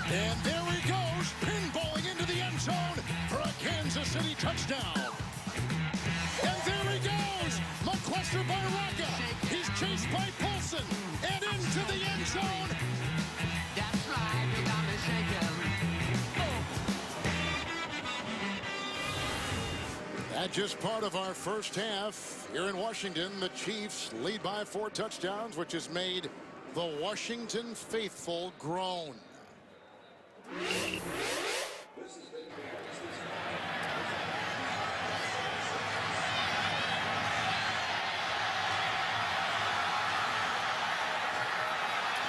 And there he goes, pinballing into the end zone for a Kansas City touchdown. And there he goes, McCluster by Rocca. He's chased by Paulson and into the end zone. That's right, you got me shaking. That's just part of our first half. Here in Washington, the Chiefs lead by 4 touchdowns, which has made the Washington faithful groan.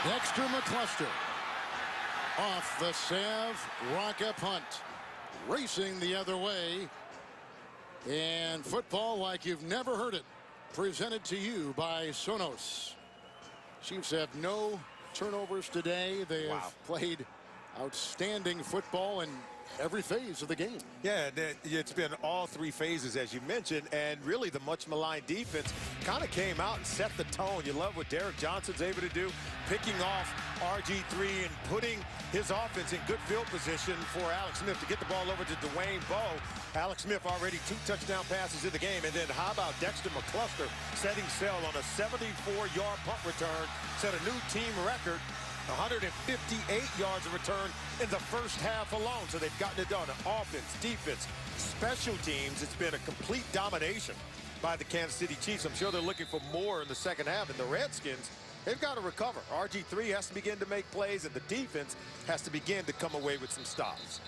Dexter McCluster off the Sav Rocca punt, racing the other way. And football like you've never heard it, presented to you by Sonos. Chiefs have no turnovers today. They have played outstanding football in every phase of the game. Yeah, it's been all 3 phases, as you mentioned, and really the much maligned defense kind of came out and set the tone. You love what Derek Johnson's able to do, picking off RG3 and putting his offense in good field position for Alex Smith to get the ball over to Dwayne Bowe. Alex Smith already 2 touchdown passes in the game, and then how about Dexter McCluster setting sail on a 74-yard punt return, set a new team record. 158 yards of return in the first half alone. So they've gotten it done. Offense, defense, special teams. It's been a complete domination by the Kansas City Chiefs. I'm sure they're looking for more in the second half. And the Redskins, they've got to recover. RG3 has to begin to make plays, and the defense has to begin to come away with some stops.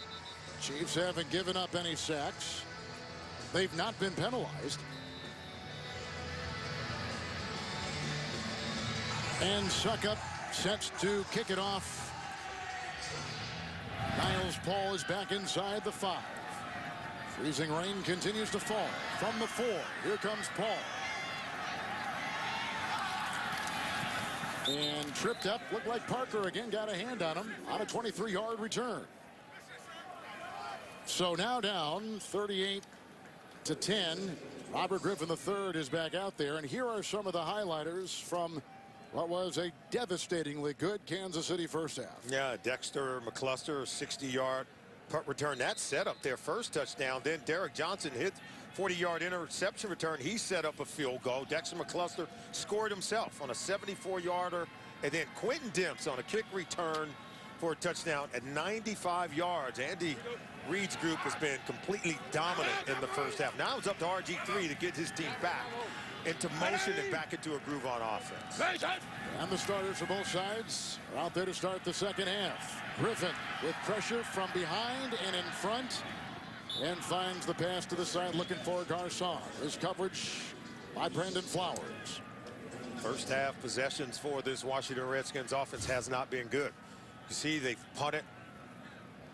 Chiefs haven't given up any sacks. They've not been penalized. And Suckup sets to kick it off. Niles Paul is back inside the 5. Freezing rain continues to fall from the 4. Here comes Paul. And tripped up. Looked like Parker again got a hand on him on a 23-yard return. So now down 38-10. Robert Griffin III is back out there. And here are some of the highlighters from what was a devastatingly good Kansas City first half. Yeah, Dexter McCluster, 60-yard punt return. That set up their first touchdown. Then Derek Johnson hit 40-yard interception return. He set up a field goal. Dexter McCluster scored himself on a 74-yarder. And then Quentin Demps on a kick return for a touchdown at 95 yards. Andy Reid's group has been completely dominant in the first half. Now it's up to RG3 to get his team back into motion and back into a groove on offense. And the starters for both sides are out there to start the second half. Griffin with pressure from behind and in front, and finds the pass to the side looking for Garcon. His coverage by Brandon Flowers. First half possessions for this Washington Redskins offense has not been good. You see they've punted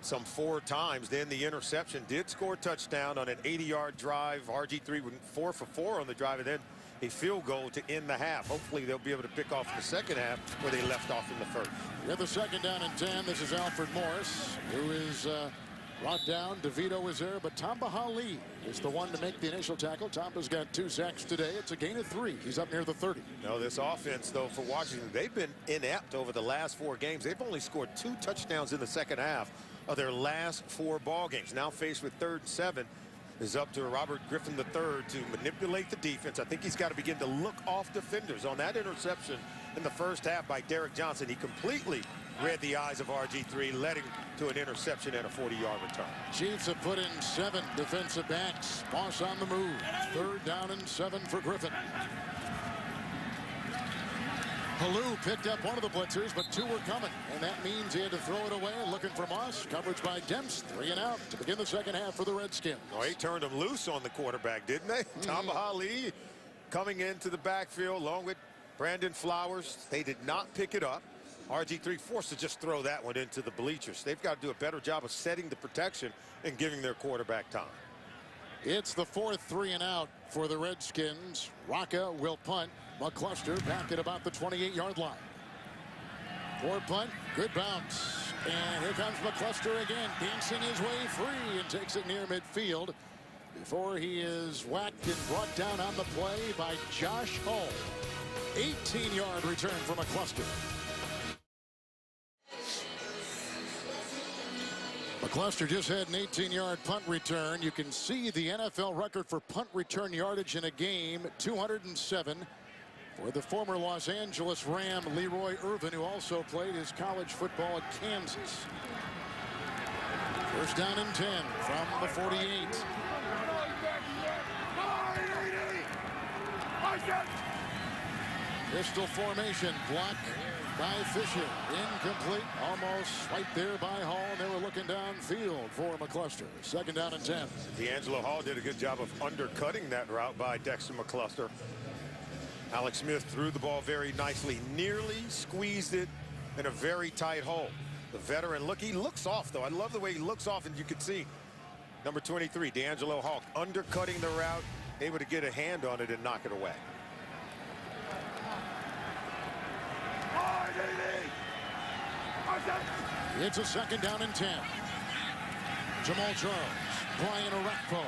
some 4 times. Then the interception did score a touchdown on an 80-yard drive. RG3 went 4 for 4 on the drive, and then a field goal to end the half. Hopefully they'll be able to pick off in the second half where they left off in the first. With the second down and 10, this is Alfred Morris, who is brought down. DeVito is there, but Tamba Hali is the one to make the initial tackle. Tamba's got 2 sacks today. It's a gain of 3. He's up near the 30. No, this offense, though, for Washington, they've been inept over the last 4 games. They've only scored 2 touchdowns in the second half of their last 4 ball games. Now faced with 3rd and 7, is up to Robert Griffin III to manipulate the defense. I think he's got to begin to look off defenders. On that interception in the first half by Derek Johnson, he completely read the eyes of RG3, leading to an interception and a 40-yard return. Chiefs have put in 7 defensive backs. Moss on the move. 3rd down and 7 for Griffin. Halou picked up one of the blitzers, but 2 were coming, and that means he had to throw it away. Looking for Moss. Coverage by Demps. 3 and out to begin the second half for the Redskins. Oh, he turned him loose on the quarterback, didn't they? Tamba Hali coming into the backfield along with Brandon Flowers. They did not pick it up. RG3 forced to just throw that one into the bleachers. They've got to do a better job of setting the protection and giving their quarterback time. It's the 4th 3 and out for the Redskins. Rocca will punt. McCluster back at about the 28-yard line. 4 punt, good bounce. And here comes McCluster again, dancing his way free and takes it near midfield before he is whacked and brought down on the play by Josh Hull. 18-yard return for McCluster. McCluster just had an 18-yard punt return. You can see the NFL record for punt return yardage in a game, 207. For the former Los Angeles Ram, Leroy Irvin, who also played his college football at Kansas. First down and 10 from the 48. Pistol formation, block by Fisher. Incomplete, almost right there by Hall. They were looking downfield for McCluster. Second down and 10. D'Angelo Hall did a good job of undercutting that route by Dexter McCluster. Alex Smith threw the ball very nicely, nearly squeezed it in a very tight hole. The veteran, look, he looks off, though. I love the way he looks off, and you can see number 23, D'Angelo Hall, undercutting the route, able to get a hand on it and knock it away. It's a second down and 10. Jamal Charles, Brian Orakpo.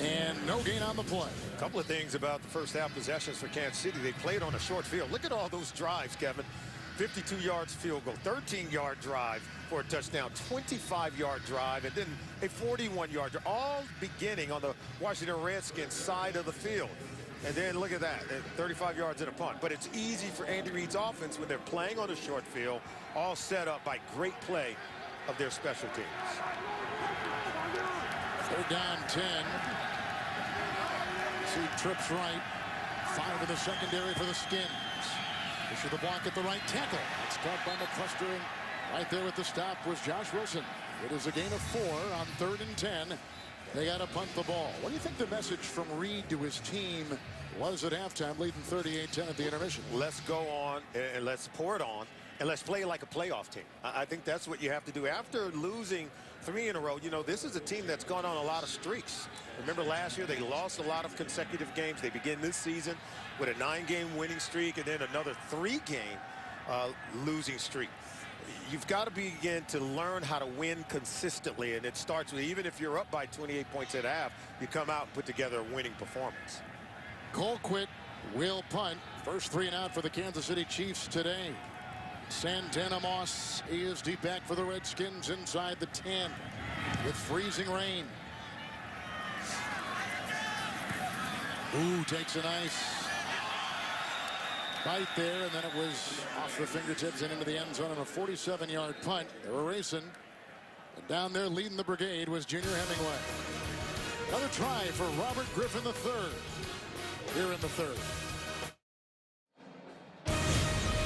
And no gain on the play. A couple of things about the first half possessions for Kansas City. They played on a short field. Look at all those drives, Kevin. 52 yards field goal, 13-yard drive for a touchdown, 25-yard drive, and then a 41-yard drive, all beginning on the Washington Redskins side of the field. And then look at that, 35 yards and a punt. But it's easy for Andy Reid's offense when they're playing on a short field, all set up by great play of their special teams. Third down 10. See trips right. 5 in the secondary for the Skins. Fisher the block at the right tackle. It's caught by McCluster. Right there with the stop was Josh Wilson. It is a gain of 4 on 3rd and 10. They got to punt the ball. What do you think the message from Reid to his team was at halftime, leading 38-10 at the intermission? Let's go on and let's pour it on and let's play like a playoff team. I think that's what you have to do after losing 3 in a row. You know, this is a team that's gone on a lot of streaks. Remember last year they lost a lot of consecutive games. They begin this season with a 9-game winning streak and then another 3-game losing streak. You've got to begin to learn how to win consistently, and it starts with, even if you're up by 28 points at half, you come out and put together a winning performance. Colquitt will punt. First 3 and out for the Kansas City Chiefs today. Santana Moss is deep back for the Redskins inside the 10 with freezing rain. Ooh, takes a nice bite there, and then it was off the fingertips and into the end zone on a 47-yard punt. They were racing. And down there leading the brigade was Junior Hemingway. Another try for Robert Griffin III here in the 3rd.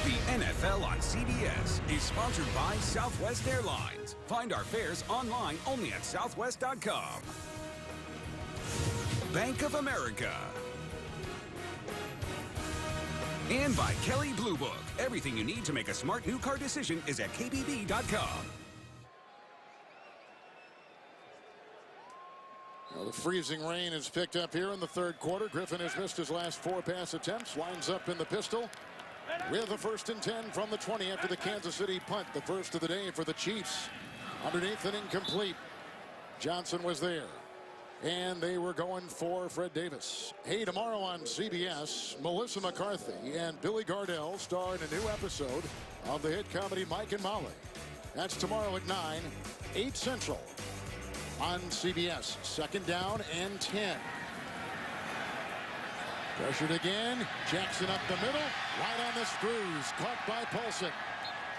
The NFL on CBS is sponsored by Southwest Airlines. Find our fares online only at southwest.com. Bank of America. And by Kelley Blue Book. Everything you need to make a smart new car decision is at kbb.com. Well, the freezing rain is picked up here in the 3rd quarter. Griffin has missed his last 4 pass attempts. Lines up in the pistol. With a 1st and 10 from the 20 after the Kansas City punt. The first of the day for the Chiefs. Underneath and incomplete. Johnson was there. And they were going for Fred Davis. Hey, tomorrow on CBS, Melissa McCarthy and Billy Gardell star in a new episode of the hit comedy Mike and Molly. That's tomorrow at 9, 8 Central on CBS. 2nd down and 10. Pressured again. Jackson up the middle. Right on the screws. Caught by Paulson.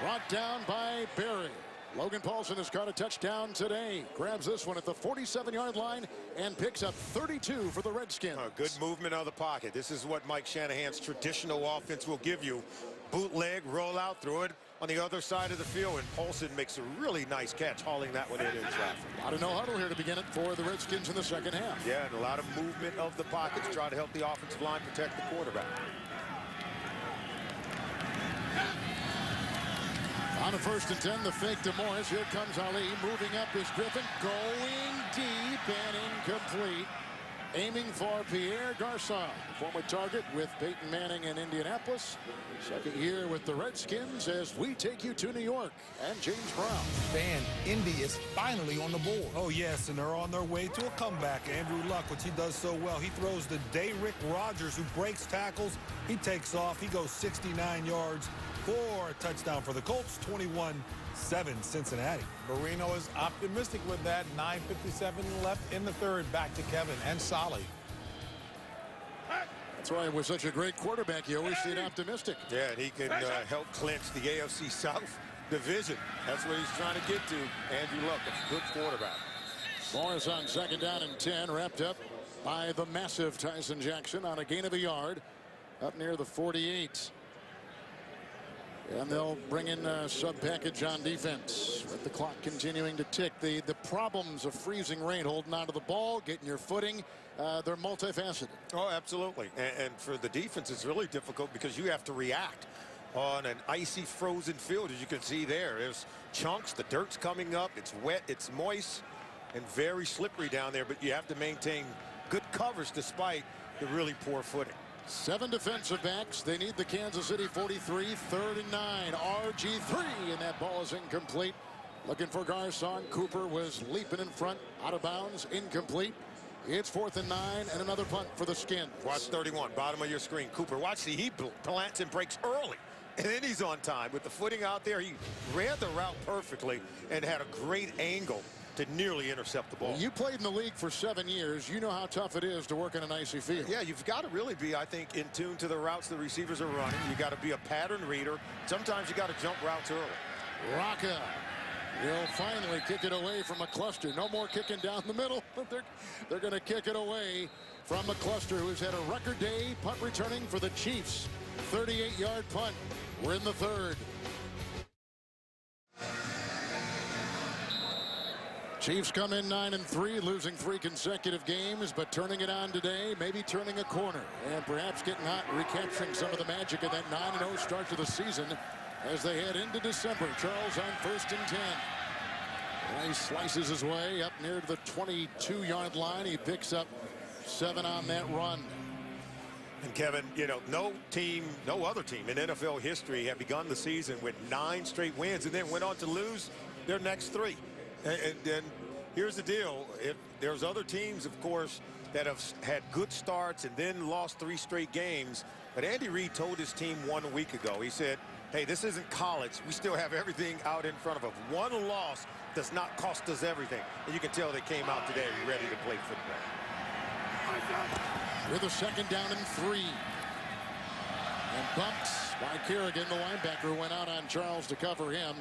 Brought down by Berry. Logan Paulson has caught a touchdown today. Grabs this one at the 47-yard line and picks up 32 for the Redskins. A good movement out of the pocket. This is what Mike Shanahan's traditional offense will give you. Bootleg, roll out, throw it on the other side of the field, and Paulson makes a really nice catch, hauling that one in traffic. A lot of no huddle here to begin it for the Redskins in the 2nd half. Yeah, and a lot of movement of the pockets, try to help the offensive line protect the quarterback. On the 1st and 10, the fake to Morris. Here comes Ali. Moving up is Griffin. Going deep and incomplete. Aiming for Pierre Garçon, former target with Peyton Manning in Indianapolis. 2nd year with the Redskins as we take you to New York. And James Brown. Van, Indy is finally on the board. Oh, yes, and they're on their way to a comeback. Andrew Luck, which he does so well. He throws to Derrick Rogers, who breaks tackles. He takes off. He goes 69 yards for a touchdown for the Colts, 7 Cincinnati. Marino is optimistic with that. 9:57 left in the third. Back to Kevin and Solly. That's why he was such a great quarterback. You always stayed optimistic. Yeah, and he can help clinch the AFC South division. That's what he's trying to get to. Andrew Luck, a good quarterback. Morris on 2nd down and 10, wrapped up by the massive Tyson Jackson on a gain of a yard up near the 48. And they'll bring in a sub package on defense with the clock continuing to tick. The problems of freezing rain, holding onto the ball, getting your footing, they're multifaceted. Oh, absolutely. And for the defense, it's really difficult because you have to react on an icy, frozen field. As you can see there's chunks, the dirt's coming up, it's wet, it's moist, and very slippery down there, but you have to maintain good coverage despite the really poor footing. 7 defensive backs. They need the Kansas City 43. 3rd and 9. RG3, and that ball is incomplete. Looking for Garcon. Cooper was leaping in front, out of bounds, incomplete. It's 4th and 9, and another punt for the Skins. Watch 31, bottom of your screen. Cooper, watch he plants and breaks early, and then he's on time with the footing out there. He ran the route perfectly and had a great angle to nearly intercept the ball. You played in the league for 7 years. You know how tough it is to work in an icy field. Yeah, you've got to really be, I think, in tune to the routes the receivers are running. You got to be a pattern reader. Sometimes you got to jump routes early. Rocca will finally kick it away from McCluster. No more kicking down the middle. They're going to kick it away from McCluster, who's had a record day punt returning for the Chiefs. 38-yard punt. We're in the 3rd. Chiefs come in 9-3, losing 3 consecutive games, but turning it on today, maybe turning a corner, and perhaps getting hot, recapturing some of the magic of that 9-0 start to the season as they head into December. Charles on 1st and 10. And he slices his way up near the 22-yard line. He picks up 7 on that run. And Kevin, you know, no other team in NFL history have begun the season with 9 straight wins and then went on to lose their next 3. And then here's the deal. If there's other teams, of course, that have had good starts and then lost 3 straight games. But Andy Reid told his team 1 week ago, he said, hey, this isn't college. We still have everything out in front of us. 1 loss does not cost us everything. And you can tell they came out today ready to play football. With a 2nd down and 3. And bumped by Kerrigan, the linebacker, who went out on Charles to cover him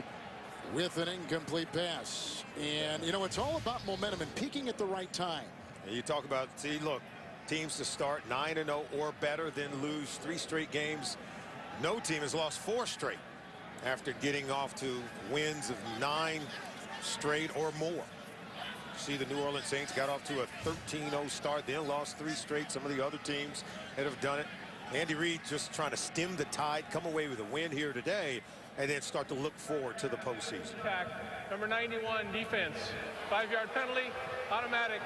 with an incomplete pass. And, you know, it's all about momentum and peaking at the right time. And you talk about, see, look, teams to start 9-0 or better, then lose 3 straight games. No team has lost 4 straight after getting off to wins of 9 straight or more. See, the New Orleans Saints got off to a 13-0 start, then lost 3 straight. Some of the other teams that have done it. Andy Reid just trying to stem the tide, come away with a win here today, and then start to look forward to the postseason. Number 91, defense. 5-yard penalty, automatic.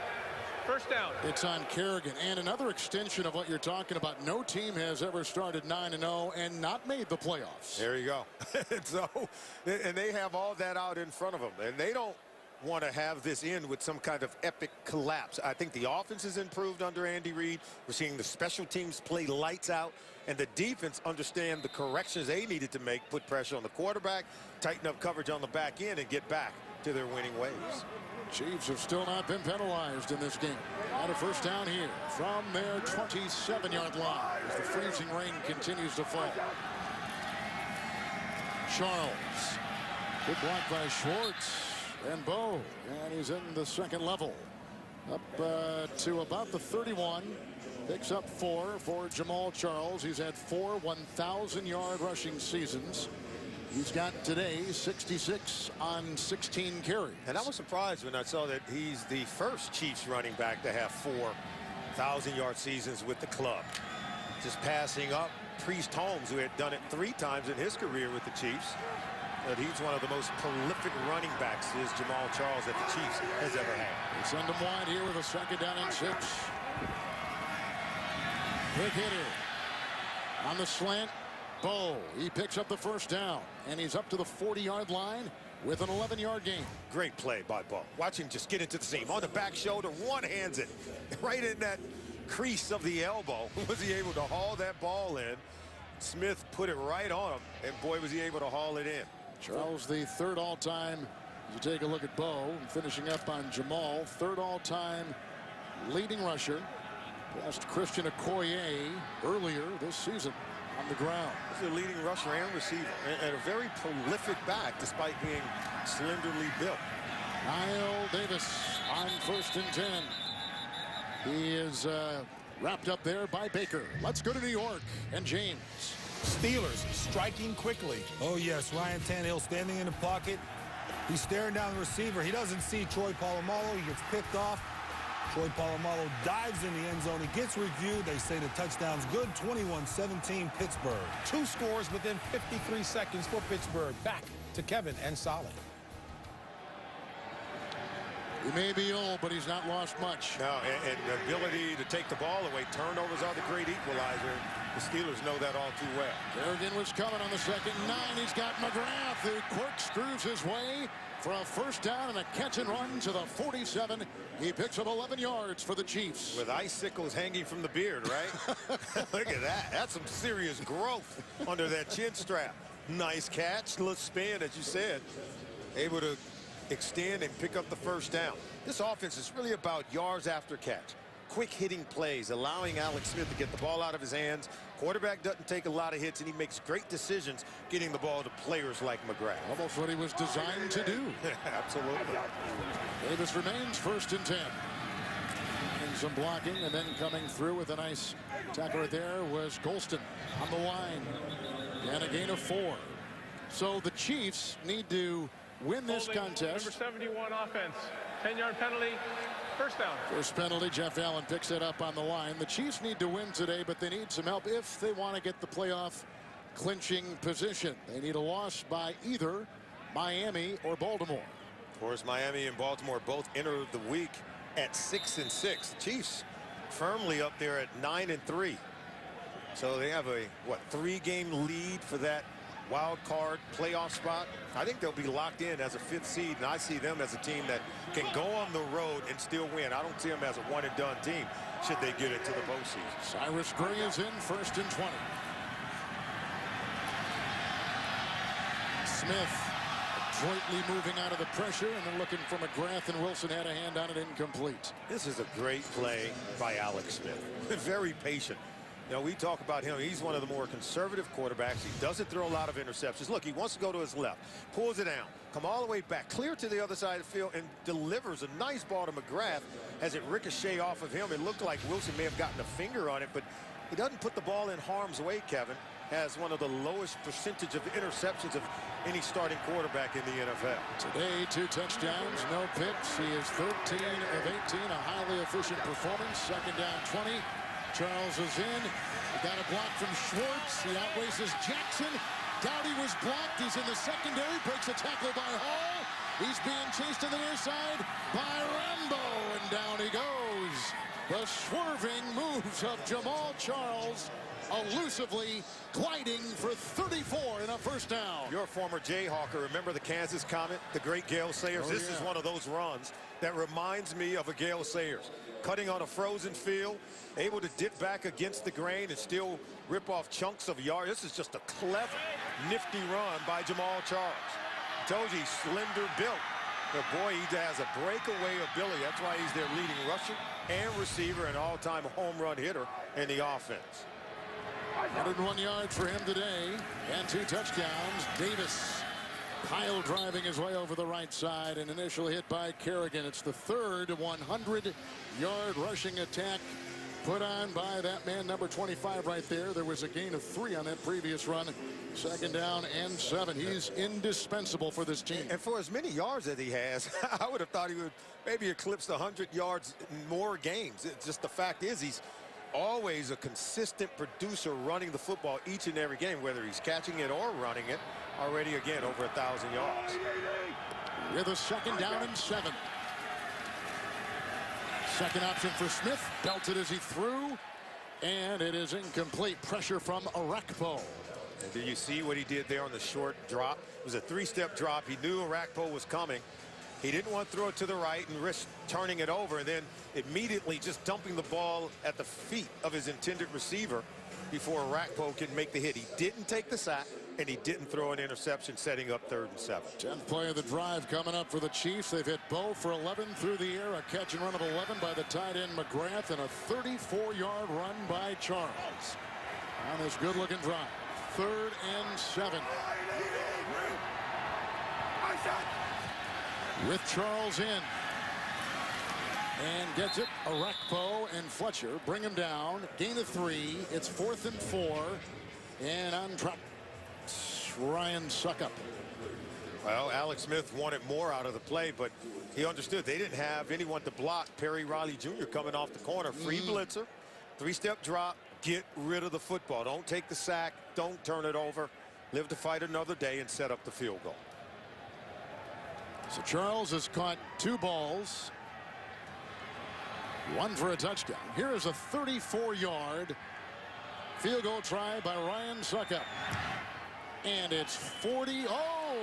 1st down. It's on Kerrigan, and another extension of what you're talking about. No team has ever started 9-0 and not made the playoffs. There you go. And they have all that out in front of them, and they don't want to have this end with some kind of epic collapse. I think the offense has improved under Andy Reid. We're seeing the special teams play lights out, and the defense understand the corrections they needed to make, put pressure on the quarterback, tighten up coverage on the back end, and get back to their winning ways. Chiefs have still not been penalized in this game. Not a 1st down here from their 27-yard line as the freezing rain continues to fall. Charles. Good block by Schwartz and Bo. And he's in the 2nd level. Up to about the 31. Picks up 4 for Jamal Charles. He's had 4 1,000-yard rushing seasons. He's got today 66 on 16 carries. And I was surprised when I saw that he's the first Chiefs running back to have 4 1,000-yard seasons with the club. Just passing up Priest Holmes, who had done it 3 times in his career with the Chiefs. But he's one of the most prolific running backs is Jamal Charles that the Chiefs has ever had. They send him wide here with a 2nd down and 6. Quick hitter on the slant. Bo, he picks up the 1st down, and he's up to the 40-yard line with an 11-yard gain. Great play by Bo. Watch him just get into the seam. On the back shoulder, one-hands it. Right in that crease of the elbow. Was he able to haul that ball in? Smith put it right on him, and boy, was he able to haul it in. Charles, the third all-time. You take a look at Bo, finishing up on Jamal, third all-time leading rusher. Past Christian Okoye earlier this season on the ground. He's a leading rusher and receiver, and a very prolific back despite being slenderly built. Kyle Davis on 1st and 10. He is wrapped up there by Baker. Let's go to New York and James. Steelers striking quickly. Oh, yes. Ryan Tannehill standing in the pocket. He's staring down the receiver. He doesn't see Troy Polamalu. He gets picked off. Troy Polamalu dives in the end zone. He gets reviewed. They say the touchdown's good. 21-17 Pittsburgh. 2 scores within 53 seconds for Pittsburgh. Back to Kevin and Solid. He may be old, but he's not lost much. No, and the ability to take the ball away. Turnovers are the great equalizer. The Steelers know that all too well. Kerrigan was coming on the 2nd and 9. He's got McGrath, who corkscrews his way for a 1st down and a catch and run to the 47. He picks up 11 yards for the Chiefs. With icicles hanging from the beard, right? Look at that. That's some serious growth under that chin strap. Nice catch. Little spin, as you said. Able to extend and pick up the 1st down. This offense is really about yards after catch. Quick hitting plays, allowing Alex Smith to get the ball out of his hands. Quarterback doesn't take a lot of hits, and he makes great decisions getting the ball to players like McGrath. Almost what he was designed to do. Absolutely. Davis remains 1st and 10. And some blocking, and then coming through with a nice tackle right there was Golston on the line. And a gain of 4. So the Chiefs need to win this contest. Number 71 offense. 10-yard penalty. 1st down. First penalty. Jeff Allen picks it up on the line. The Chiefs need to win today, but they need some help if they want to get the playoff clinching position. They need a loss by either Miami or Baltimore. Of course, Miami and Baltimore both entered the week at 6-6. The Chiefs firmly up there at 9-3. So they have a, 3-game lead for that wild card playoff spot. I think they'll be locked in as a 5th seed, and I see them as a team that can go on the road and still win. I don't see them as a one-and-done team should they get into the postseason. Cyrus Gray is in 1st and 20. Smith adroitly moving out of the pressure and then looking for McGrath, and Wilson had a hand on it, incomplete. This is a great play by Alex Smith. Very patient. You know, we talk about him. He's one of the more conservative quarterbacks. He doesn't throw a lot of interceptions. Look, he wants to go to his left, pulls it down, come all the way back, clear to the other side of the field, and delivers a nice ball to McGrath as it ricochet off of him. It looked like Wilson may have gotten a finger on it, but he doesn't put the ball in harm's way, Kevin. Has one of the lowest percentage of interceptions of any starting quarterback in the NFL. Today, 2 touchdowns, no picks. He is 13 of 18, a highly efficient performance. 2nd down, 20. Charles is in. He got a block from Schwartz. He outraces Jackson. Dowdy was blocked. He's in the secondary. Breaks a tackle by Hall. He's being chased to the near side by Rambo. And down he goes. The swerving moves of Jamal Charles, elusively gliding for 34 and a 1st down. You're a former Jayhawker. Remember the Kansas Comet, the great Gale Sayers? Oh, this yeah. is one of those runs that reminds me of a Gale Sayers. Cutting on a frozen field, able to dip back against the grain and still rip off chunks of yards. This is just a clever, nifty run by Jamal Charles. I told you he's slender built. But boy, he has a breakaway ability. That's why he's their leading rusher and receiver and all-time home run hitter in the offense. 101 yards for him today and 2 touchdowns. Davis pile driving his way over the right side. An initial hit by Kerrigan. It's the 3rd 100-yard rushing attack put on by that man, number 25 right there. There was a gain of 3 on that previous run. 2nd down and 7. He's indispensable for this team. And for as many yards that he has, I would have thought he would maybe eclipse 100 yards in more games. It's just the fact is he's always a consistent producer running the football each and every game, whether he's catching it or running it. Already again over 1,000 yards. With a 2nd down and 7. Second option for Smith. Belted as he threw. And it is incomplete. Pressure from Arakpo. And do you see what he did there on the short drop? It was a 3-step drop. He knew Arakpo was coming. He didn't want to throw it to the right and risk turning it over, and then immediately just dumping the ball at the feet of his intended receiver before Arakpo can make the hit. He didn't take the sack, and he didn't throw an interception, setting up 3rd and 7. 10th play of the drive coming up for the Chiefs. They've hit Bo for 11 through the air, a catch and run of 11 by the tight end McGrath, and a 34-yard run by Charles on this good-looking drive. 3rd and 7. With Charles in. And gets it. Arakpo and Fletcher bring him down. Gain of 3. It's 4th and 4. And on drop, Ryan Suckup. Well, Alex Smith wanted more out of the play, but he understood they didn't have anyone to block Perry Riley Jr. coming off the corner. Free blitzer, 3-step drop, get rid of the football. Don't take the sack. Don't turn it over. Live to fight another day and set up the field goal. So Charles has caught 2 balls. 1 for a touchdown. Here is a 34-yard field goal try by Ryan Suckup. And it's 40. Oh,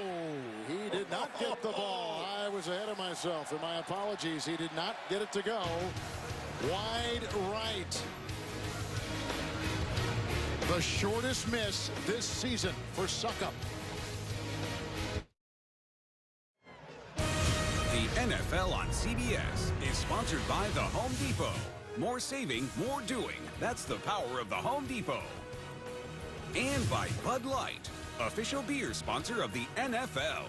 he did not get the ball. I was ahead of myself, and my apologies. He did not get it to go. Wide right. The shortest miss this season for Suckup. The NFL on CBS is sponsored by the Home Depot. More saving, more doing. That's the power of the Home Depot. And by Bud Light, official beer sponsor of the NFL.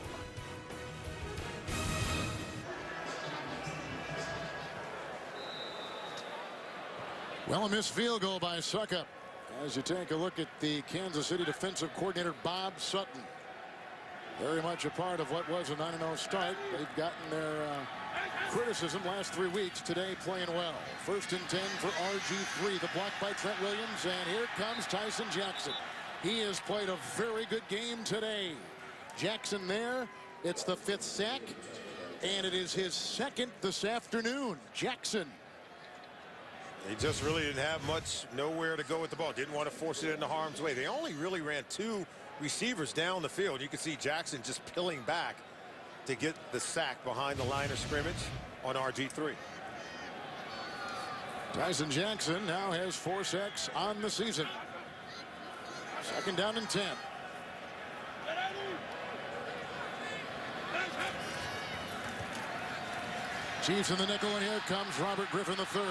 Well, a missed field goal by Suckup. As you take a look at the Kansas City defensive coordinator Bob Sutton. Very much a part of what was a 9-0 start. They've gotten their criticism last 3 weeks. Today playing well. 1st and 10 for RG3. The block by Trent Williams. And here comes Tyson Jackson. He has played a very good game today. Jackson there. It's the 5th sack. And it is his 2nd this afternoon. Jackson. He just really didn't have much, nowhere to go with the ball. Didn't want to force it into harm's way. They only really ran 2 receivers down the field. You can see Jackson just peeling back to get the sack behind the line of scrimmage on RG3. Tyson Jackson now has 4 sacks on the season. 2nd down and 10. Chiefs in the nickel, and here comes Robert Griffin III.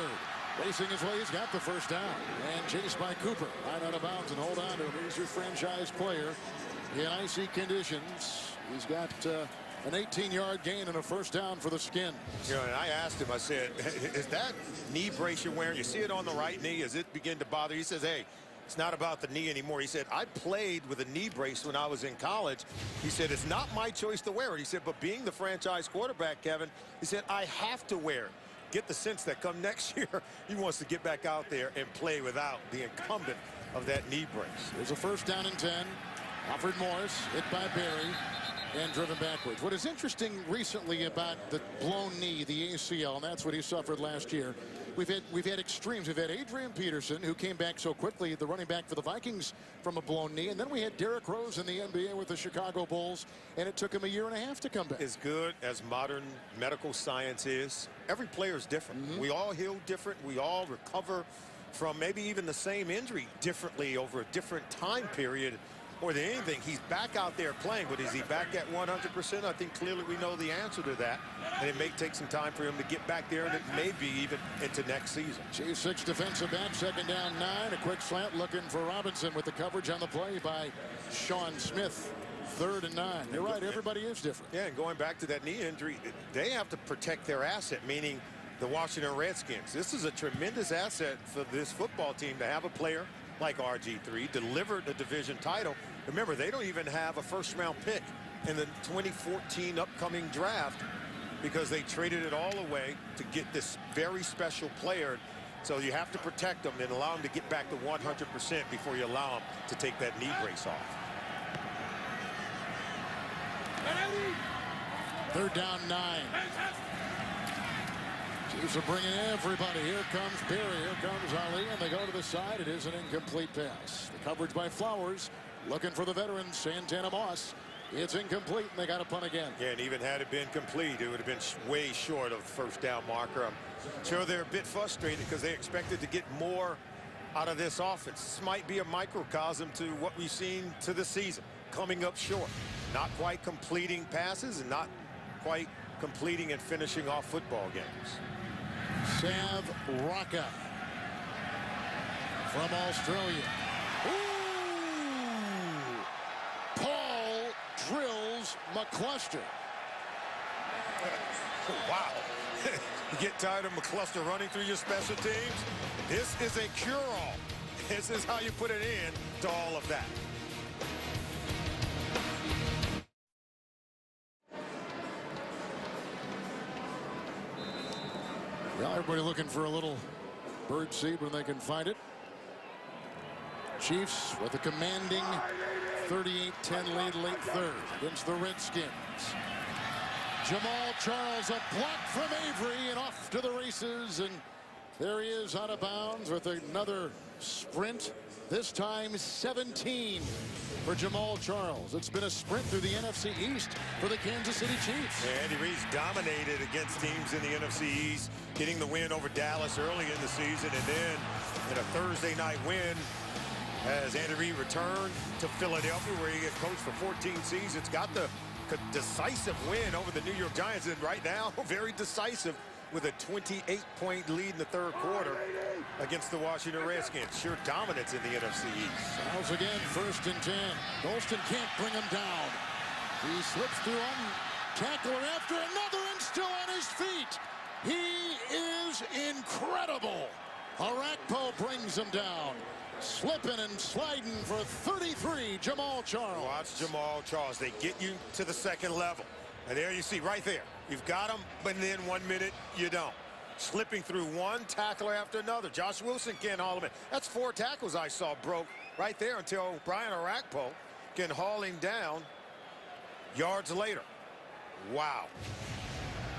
Racing his way, he's got the 1st down. And chased by Cooper. Right out of bounds, and hold on to him. He's your franchise player in icy conditions. He's got an 18-yard gain and a 1st down for the Skins. You know, and I asked him, I said, is that knee brace you're wearing, you see it on the right knee, does it begin to bother you? He says, hey, it's not about the knee anymore. He said, I played with a knee brace when I was in college. He said, it's not my choice to wear it. He said, but being the franchise quarterback, Kevin, he said, I have to wear it. Get the sense that come next year, he wants to get back out there and play without the incumbent of that knee brace. There's a 1st down and 10. Alfred Morris hit by Barry and driven backwards. What is interesting recently about the blown knee, the ACL, and that's what he suffered last year. We've had extremes. We've had Adrian Peterson, who came back so quickly, the running back for the Vikings, from a blown knee. And then we had Derrick Rose in the NBA with the Chicago Bulls, and it took him a year and a half to come back. As good as modern medical science is, every player is different. We all heal different. We all recover from maybe even the same injury differently over a different time period. More than anything, he's back out there playing, but is he back at 100%? I think clearly we know the answer to that, and it may take some time for him to get back there, and it may be even into next season. Chiefs 6 defensive back, 2nd down 9. A quick slant looking for Robinson with the coverage on the play by Sean Smith. 3rd and 9. You're right, everybody is different. Yeah, and going back to that knee injury, they have to protect their asset, meaning the Washington Redskins. This is a tremendous asset for this football team to have a player like RG3 deliver the division title. Remember, they don't even have a 1st-round pick in the 2014 upcoming draft because they traded it all away to get this very special player. So you have to protect them and allow them to get back to 100% before you allow them to take that knee brace off. 3rd down 9. Chiefs are bringing everybody. Here comes Perry. Here comes Ali, and they go to the side. It is an incomplete pass. The coverage by Flowers. Looking for the veteran, Santana Moss. It's incomplete, and they got a punt again. Yeah, and even had it been complete, it would have been way short of the 1st down marker. I'm sure they're a bit frustrated because they expected to get more out of this offense. This might be a microcosm to what we've seen to this season. coming up short. Not quite completing passes and not quite completing and finishing off football games. Sav Rocca from Australia. Ooh! Paul drills McCluster. Wow. You get tired of McCluster running through your special teams? This is a cure-all. This is how you put an end to all of that. Well, everybody looking for a little bird seed when they can find it. Chiefs with a commanding 38-10 lead late third against the Redskins. Jamal Charles, a block from Avery, and off to the races, and there he is out of bounds with another sprint, this time 17 for Jamal Charles. It's been a sprint through the NFC East for the Kansas City Chiefs. Yeah, Andy Reid's dominated against teams in the NFC East, getting the win over Dallas early in the season, and then in a Thursday night win as Andy Reid returned to Philadelphia, where he had coached for 14 seasons, got the decisive win over the New York Giants, and right now very decisive with a 28-point lead in the third quarter against the Washington Redskins. Sure dominance in the NFC East. Charles again, 1st and 10. Golston can't bring him down. He slips through one tackler after another and still on his feet. He is incredible. Arakpo brings him down. Slipping and sliding for 33, Jamal Charles. Watch Jamal Charles. They get you to the second level. And there you see right there. You've got him, but then 1 minute you don't. Slipping through one tackler after another. Josh Wilson can't haul him in. That's 4 tackles I saw broke right there until Brian Arakpo can haul him down yards later. Wow.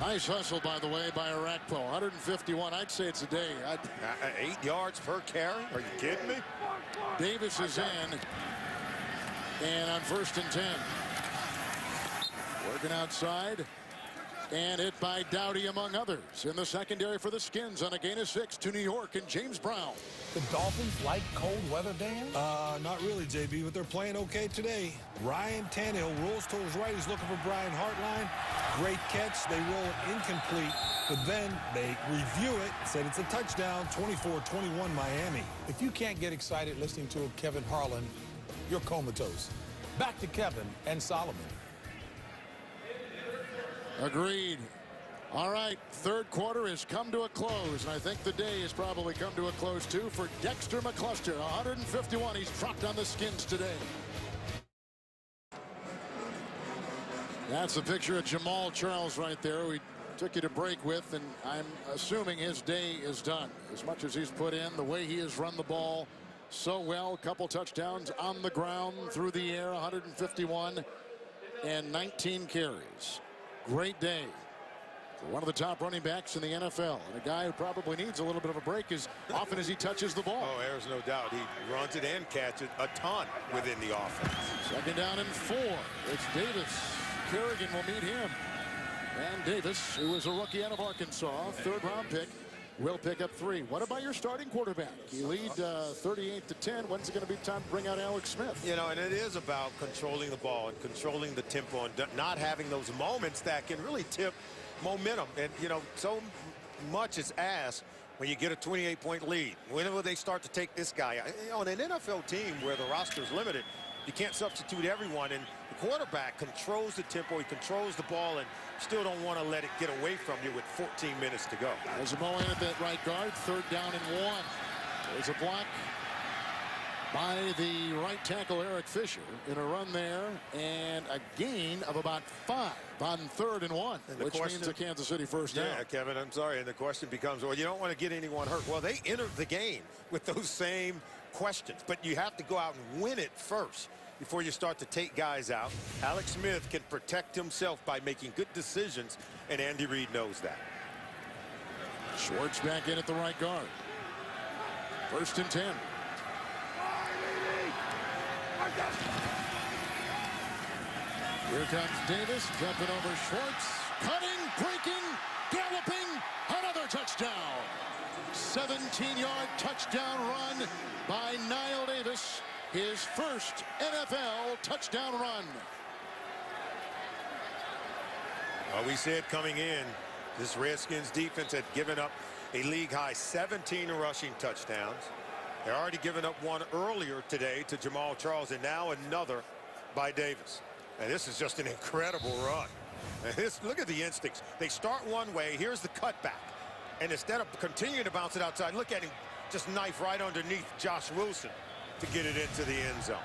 Nice hustle, by the way, by Arakpo. 151. I'd say it's a day. 8 yards per carry? Are you kidding me? Davis is in. And on 1st and 10. Working outside. And hit by Dowdy, among others. In the secondary for the Skins on a gain of 6 to New York and James Brown. The Dolphins like cold weather, Dan? Not really, JB, but they're playing okay today. Ryan Tannehill rolls to his right. He's looking for Brian Hartline. Great catch. They roll it incomplete, but then they review it, said it's a touchdown, 24-21 Miami. If you can't get excited listening to Kevin Harlan, you're comatose. Back to Kevin and Solomon. Agreed. All right, third quarter has come to a close, and I think the day has probably come to a close, too, for Dexter McCluster. 151. He's dropped on the Skins today. That's a picture of Jamal Charles right there. We took you to break with, and I'm assuming his day is done. As much as he's put in, the way he has run the ball so well, a couple touchdowns on the ground, through the air, 151 and 19 carries. Great day for one of the top running backs in the NFL, and a guy who probably needs a little bit of a break as often as he touches the ball. Oh, there's no doubt. He runs it and catches it a ton within the offense. 2nd down and 4. It's Davis. Kerrigan will meet him. And Davis, who is a rookie out of Arkansas, 3rd-round pick, will pick up 3. What about your starting quarterback? You lead 38-10. When's it going to be time to bring out Alex Smith? You know, and it is about controlling the ball and controlling the tempo and not having those moments that can really tip momentum. And, you know, so much is asked when you get a 28-point lead. When will they start to take this guy? You know, on an NFL team where the roster is limited, you can't substitute everyone, and the quarterback controls the tempo, he controls the ball, and still don't want to let it get away from you with 14 minutes to go. There's a Mo in at that right guard, 3rd down and 1. There's a block by the right tackle, Eric Fisher, in a run there, and a gain of about 5 on 3rd and 1, which means a Kansas City 1st down. Yeah, Kevin, I'm sorry, and the question becomes, well, you don't want to get anyone hurt. Well, they entered the game with those same questions, but you have to go out and win it first before you start to take guys out. Alex Smith can protect himself by making good decisions, and Andy Reid knows that. Schwartz back in at the right guard. 1st and 10. Here comes Davis, jumping over Schwartz, cutting, breaking, galloping, another touchdown. 17-yard touchdown run by Niall Davis. his first NFL touchdown run. Well, we said coming in, this Redskins defense had given up a league-high 17 rushing touchdowns. They're already given up one earlier today to Jamal Charles, and now another by Davis. And this is just an incredible run. And look at the instincts. They start one way. Here's the cutback. And instead of continuing to bounce it outside, look at him just knife right underneath Josh Wilson to get it into the end zone.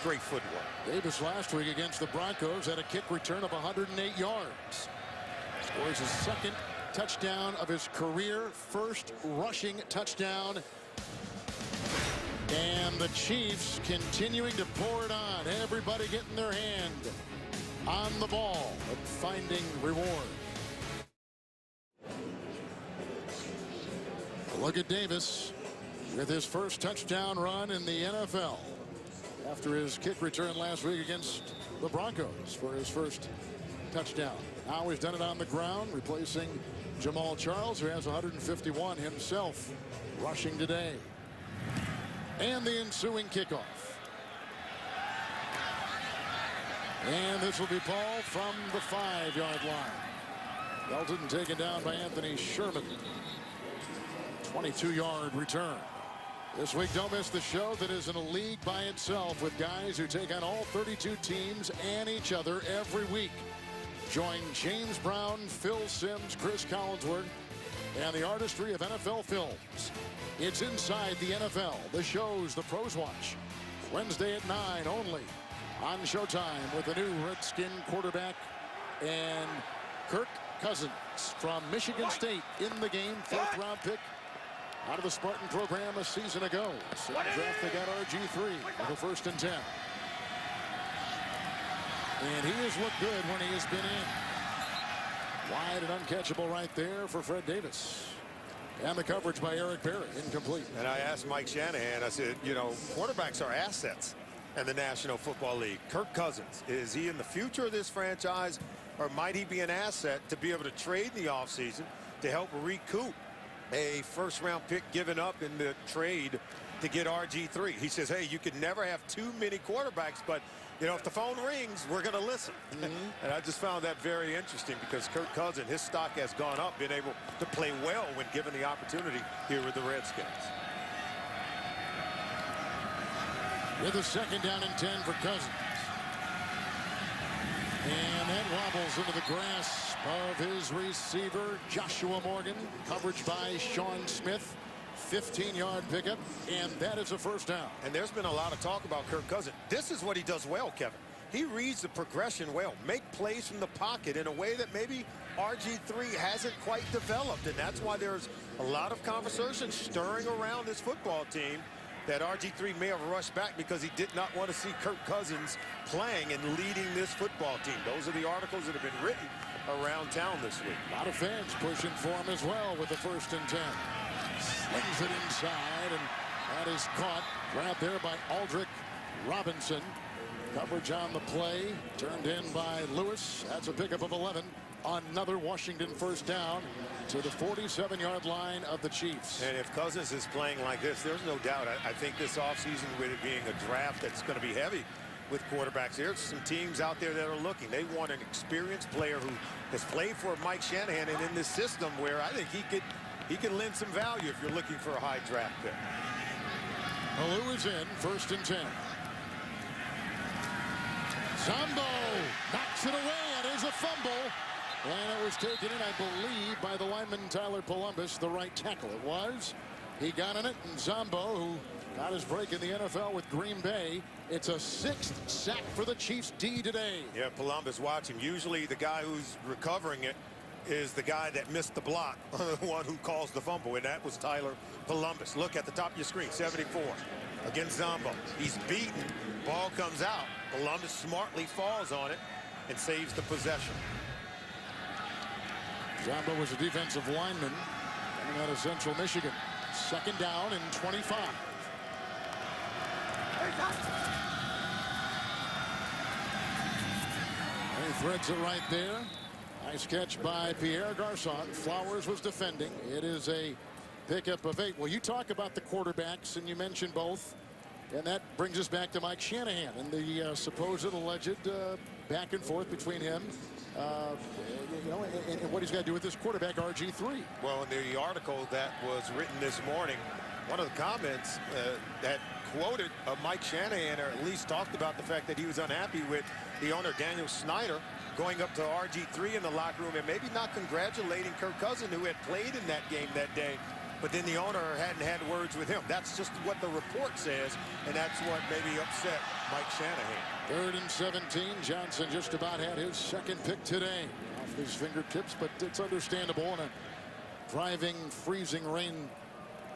Great footwork. Davis last week against the Broncos had a kick return of 108 yards. Scores his second touchdown of his career, first rushing touchdown. And the Chiefs continuing to pour it on. Everybody getting their hand on the ball and finding reward. Look at Davis with his first touchdown run in the NFL after his kick return last week against the Broncos for his first touchdown. Now he's done it on the ground, replacing Jamal Charles, who has 151 himself rushing today. And the ensuing kickoff. And this will be ball from the 5-yard line. Belton taken down by Anthony Sherman. 22-yard return. This week, don't miss the show that is in a league by itself with guys who take on all 32 teams and each other every week. Join James Brown, Phil Simms, Chris Collinsworth, and the artistry of NFL Films. It's Inside the NFL, the shows the pros watch. Wednesday at 9 only on Showtime with the new Redskin quarterback and Kirk Cousins from Michigan State in the game, 4th round pick out of the Spartan program a season ago. So draft they got RG3 with a 1st and 10. And he has looked good when he has been in. Wide and uncatchable right there for Fred Davis. And the coverage by Eric Berry, incomplete. And I asked Mike Shanahan, I said, you know, quarterbacks are assets in the National Football League. Kirk Cousins, is he in the future of this franchise, or might he be an asset to be able to trade in the offseason to help recoup a 1st round pick given up in the trade to get RG3? He says, hey, you can never have too many quarterbacks, but you know, if the phone rings, we're going to listen. And I just found that very interesting because Kirk Cousins, his stock has gone up, been able to play well when given the opportunity here with the Redskins. With a 2nd down and 10 for Cousins. And that wobbles into the grasp of his receiver, Joshua Morgan. Coverage by Sean Smith. 15-yard pickup, and that is a 1st down. And there's been a lot of talk about Kirk Cousins. This is what he does well, Kevin. He reads the progression well, make plays from the pocket in a way that maybe RG3 hasn't quite developed, and that's why there's a lot of conversation stirring around this football team that RG3 may have rushed back because he did not want to see Kirk Cousins playing and leading this football team. Those are the articles that have been written around town this week. A lot of fans pushing for him as well with the 1st and 10. Slings it inside, and that is caught right there by Aldrick Robinson. Coverage on the play, turned in by Lewis. That's a pickup of 11. Another Washington 1st down to the 47-yard line of the Chiefs. And if Cousins is playing like this, there's no doubt. I think this offseason, with it being a draft that's going to be heavy with quarterbacks, there's some teams out there that are looking. They want an experienced player who has played for Mike Shanahan and in this system where I think he can lend some value if you're looking for a high draft pick. Alou is in, 1st and 10. Zombo knocks it away. It is a fumble. And it was taken in, I believe, by the lineman Tyler Columbus, the right tackle. It was. He got in it, and Zombo, who got his break in the NFL with Green Bay, it's a 6th sack for the Chiefs D today. Yeah, Columbus, watch him. Usually the guy who's recovering it is the guy that missed the block, the one who caused the fumble, and that was Tyler Columbus. Look at the top of your screen, 74 against Zombo. He's beaten. Ball comes out. Columbus smartly falls on it and saves the possession. Zombo was a defensive lineman coming out of Central Michigan. 2nd down and 25. He threads it right there. Nice catch by Pierre Garçon. Flowers was defending. It is a pickup of 8. Well, you talk about the quarterbacks, and you mentioned both And that brings us back to Mike Shanahan and the supposed alleged back and forth between him, and what he's got to do with this quarterback, RG3. Well, in the article that was written this morning, one of the comments that quoted Mike Shanahan, or at least talked about the fact that he was unhappy with the owner, Daniel Snyder, going up to RG3 in the locker room and maybe not congratulating Kirk Cousins, who had played in that game that day. But then the owner hadn't had words with him. That's just what the report says, and that's what maybe upset Mike Shanahan. 3rd and 17. Johnson just about had his second pick today off his fingertips, but it's understandable in a driving, freezing rain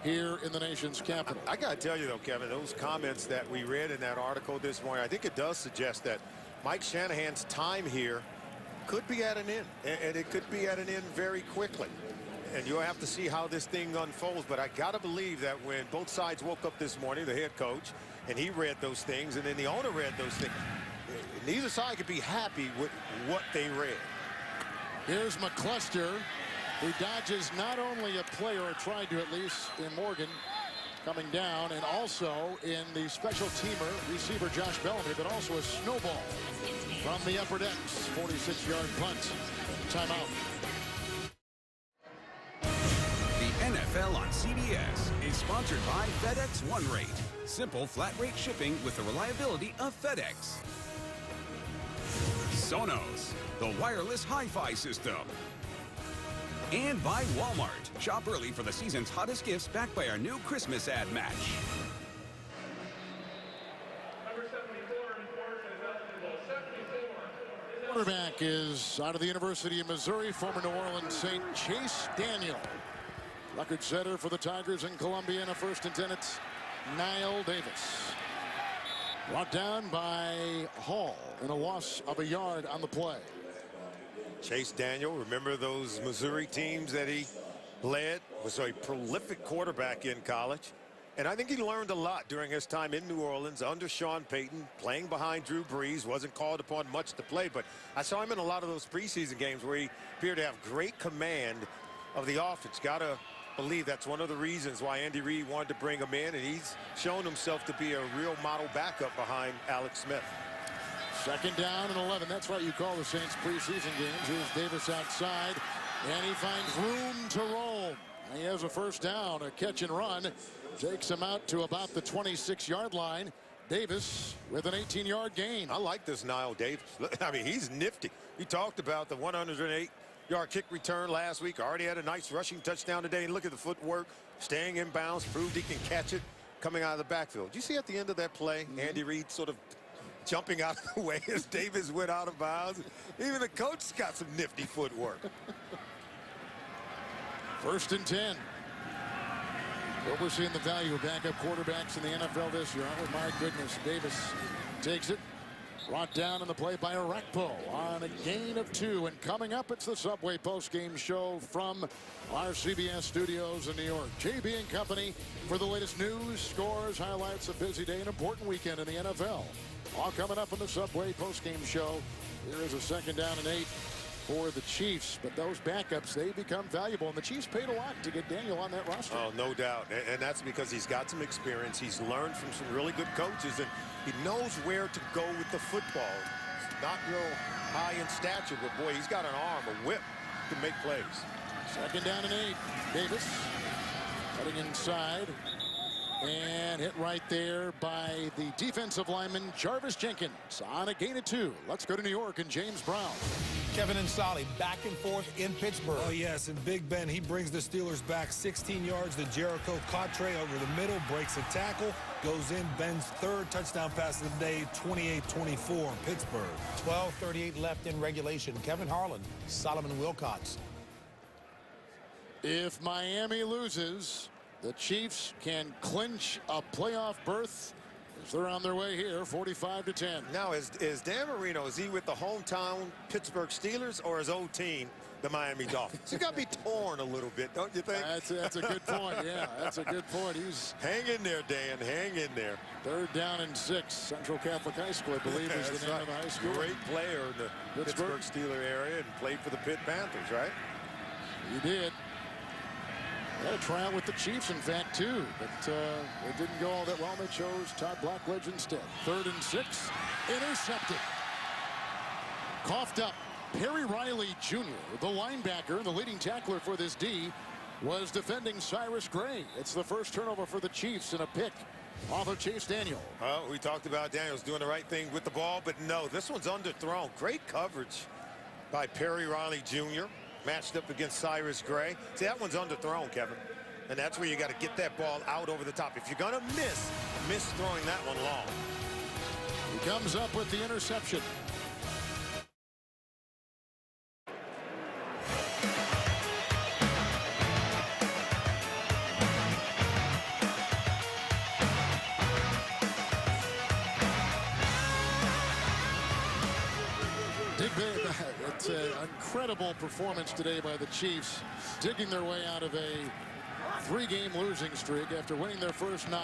here in the nation's capital. I got to tell you, though, Kevin, those comments that we read in that article this morning, I think it does suggest that Mike Shanahan's time here could be at an end, and it could be at an end very quickly. And you'll have to see how this thing unfolds. But I got to believe that when both sides woke up this morning, the head coach, and he read those things, and then the owner read those things, neither side could be happy with what they read. Here's McCluster, who dodges not only a player, or tried to at least, in Morgan, coming down, and also in the special teamer, receiver Josh Bellamy, but also a snowball from the upper decks. 46-yard punt. Timeout. The NFL on CBS is sponsored by FedEx One Rate. Simple flat rate shipping with the reliability of FedEx. Sonos, the wireless hi-fi system. And by Walmart. Shop early for the season's hottest gifts backed by our new Christmas ad match. Number 74 in court is eligible. 74. Quarterback is out of the University of Missouri, former New Orleans Saint Chase Daniel. Record setter for the Tigers in Columbia, in a 1st and 10. It's Niall Davis. Brought down by Hall in a loss of a yard on the play. Chase Daniel, remember those Missouri teams that he led? Was a prolific quarterback in college. And I think he learned a lot during his time in New Orleans under Sean Payton, playing behind Drew Brees. Wasn't called upon much to play, but I saw him in a lot of those preseason games where he appeared to have great command of the offense. Gotta believe that's one of the reasons why Andy Reid wanted to bring him in, and he's shown himself to be a real model backup behind Alex Smith. 2nd down and 11. That's what you call the Saints preseason games. Here's Davis outside, and he finds room to roam. He has a 1st down, a catch and run. Takes him out to about the 26-yard line. Davis with an 18-yard gain. I like this Niall Davis. I mean, he's nifty. He talked about the 108-yard kick return last week. Already had a nice rushing touchdown today. And look at the footwork, staying in bounds, proved he can catch it coming out of the backfield. Did you see at the end of that play, Andy Reid sort of jumping out of the way as Davis went out of bounds? Even the coach's got some nifty footwork. 1st and 10. Well, we're seeing the value of backup quarterbacks in the NFL this year. Oh, my goodness. Davis takes it. Brought down in the play by Arakpo on a gain of 2. And coming up, it's the Subway postgame show from our CBS studios in New York. JB and company for the latest news, scores, highlights, a busy day, an important weekend in the NFL. All coming up on the Subway postgame show. Here is a 2nd down and 8 for the Chiefs. But those backups, they become valuable. And the Chiefs paid a lot to get Daniel on that roster. Oh, no doubt. And that's because he's got some experience. He's learned from some really good coaches. And he knows where to go with the football. He's not real high in stature, but boy, he's got an arm, a whip to make plays. 2nd down and 8. Davis cutting inside. And hit right there by the defensive lineman, Jarvis Jenkins, on a gain of 2. Let's go to New York and James Brown. Kevin and Solly back and forth in Pittsburgh. Oh, yes, and Big Ben, he brings the Steelers back 16 yards to Jericho Cottre over the middle, breaks a tackle, goes in. Ben's 3rd touchdown pass of the day, 28-24 Pittsburgh. 12:38 left in regulation. Kevin Harlan, Solomon Wilcots. If Miami loses, the Chiefs can clinch a playoff berth as they're on their way here, 45-10. Now, is Dan Marino, is he with the hometown Pittsburgh Steelers or his old team, the Miami Dolphins? He's got to be torn a little bit, don't you think? That's a good point. Yeah, that's a good point. He's hang in there, Dan. Hang in there. 3rd down and 6. Central Catholic High School, I believe, is the name of the high school. Great player in the Pittsburgh Steeler area and played for the Pitt Panthers, right? He did. Had a trial with the Chiefs, in fact, too, but it didn't go all that well. They chose Todd Blackledge instead. 3rd and 6, intercepted. Coughed up. Perry Riley Jr., the linebacker, the leading tackler for this D, was defending Cyrus Gray. It's the first turnover for the Chiefs and a pick off of Chase Daniel. Well, we talked about Daniels doing the right thing with the ball, but no, this one's underthrown. Great coverage by Perry Riley Jr. matched up against Cyrus Gray. See, that one's underthrown, Kevin. And that's where you got to get that ball out over the top. If you're going to miss throwing that one long. He comes up with the interception. It's an incredible performance today by the Chiefs, digging their way out of a 3-game losing streak after winning their first 9,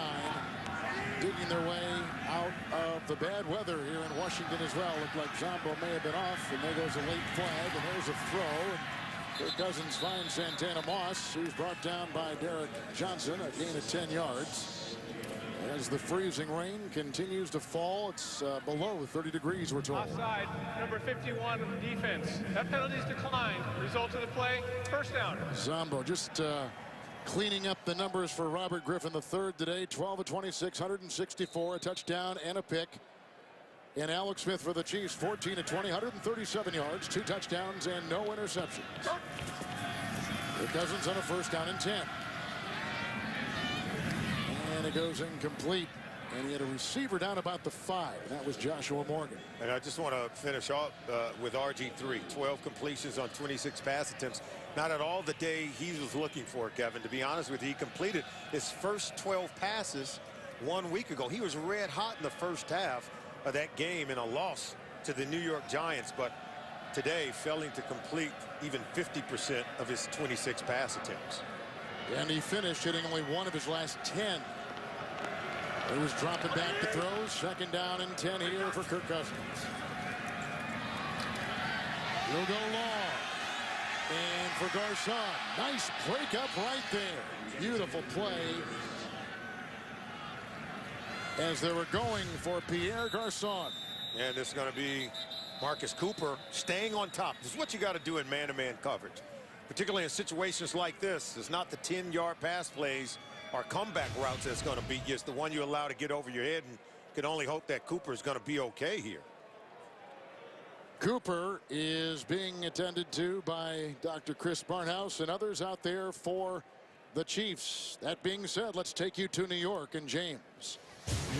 digging their way out of the bad weather here in Washington as well. Looked like Zombo may have been off, and there goes a late flag, and there's a throw. And Kirk Cousins finds Santana Moss, who's brought down by Derek Johnson, a gain of 10 yards. As the freezing rain continues to fall, it's below 30 degrees, we're told. Offside, number 51 of the defense. That penalty's declined. Result of the play, first down. Zombo just cleaning up the numbers for Robert Griffin III today. 12 of 26, 164, a touchdown and a pick. And Alex Smith for the Chiefs, 14 of 20, 137 yards, 2 touchdowns and no interceptions. Kirk Cousins on a first down and 10. And it goes incomplete. And he had a receiver down about the 5. And that was Joshua Morgan. And I just want to finish off with RG3. 12 completions on 26 pass attempts. Not at all the day he was looking for, Kevin. To be honest with you, he completed his first 12 passes 1 week ago. He was red hot in the first half of that game in a loss to the New York Giants. But today, failing to complete even 50% of his 26 pass attempts. And he finished hitting only 1 of his last 10. He was dropping back to throw. 2nd down and 10 here for Kirk Cousins. He'll go long. And for Garcon, nice break up right there. Beautiful play. As they were going for Pierre Garcon. And it's going to be Marcus Cooper staying on top. This is what you got to do in man-to-man coverage. Particularly in situations like this. It's not the 10-yard pass plays or comeback routes that's going to beat you. It's the one you allow to get over your head, and can only hope that Cooper is going to be okay here. Cooper is being attended to by Dr. Chris Barnhouse and others out there for the Chiefs. That being said, let's take you to New York and James.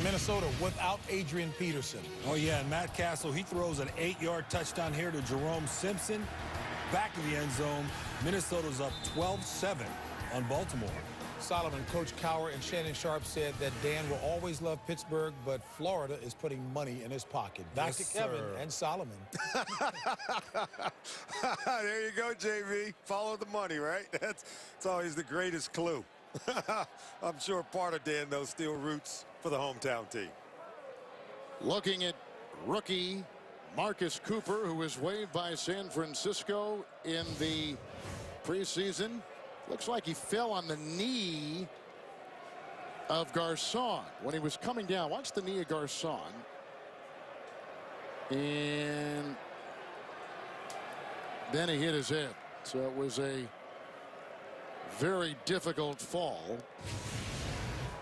Minnesota without Adrian Peterson. Oh, yeah, and Matt Castle, he throws an 8-yard touchdown here to Jerome Simpson. Back of the end zone. Minnesota's up 12-7 on Baltimore. Solomon, Coach Cowher, and Shannon Sharp said that Dan will always love Pittsburgh, but Florida is putting money in his pocket. Back to Kevin and Solomon. There you go, JV. Follow the money, right? That's always the greatest clue. I'm sure part of Dan, though, still roots for the hometown team. Looking at rookie Marcus Cooper, who was waived by San Francisco in the preseason. Looks like he fell on the knee of Garcon when he was coming down. Watch the knee of Garcon. And then he hit his head. So it was a very difficult fall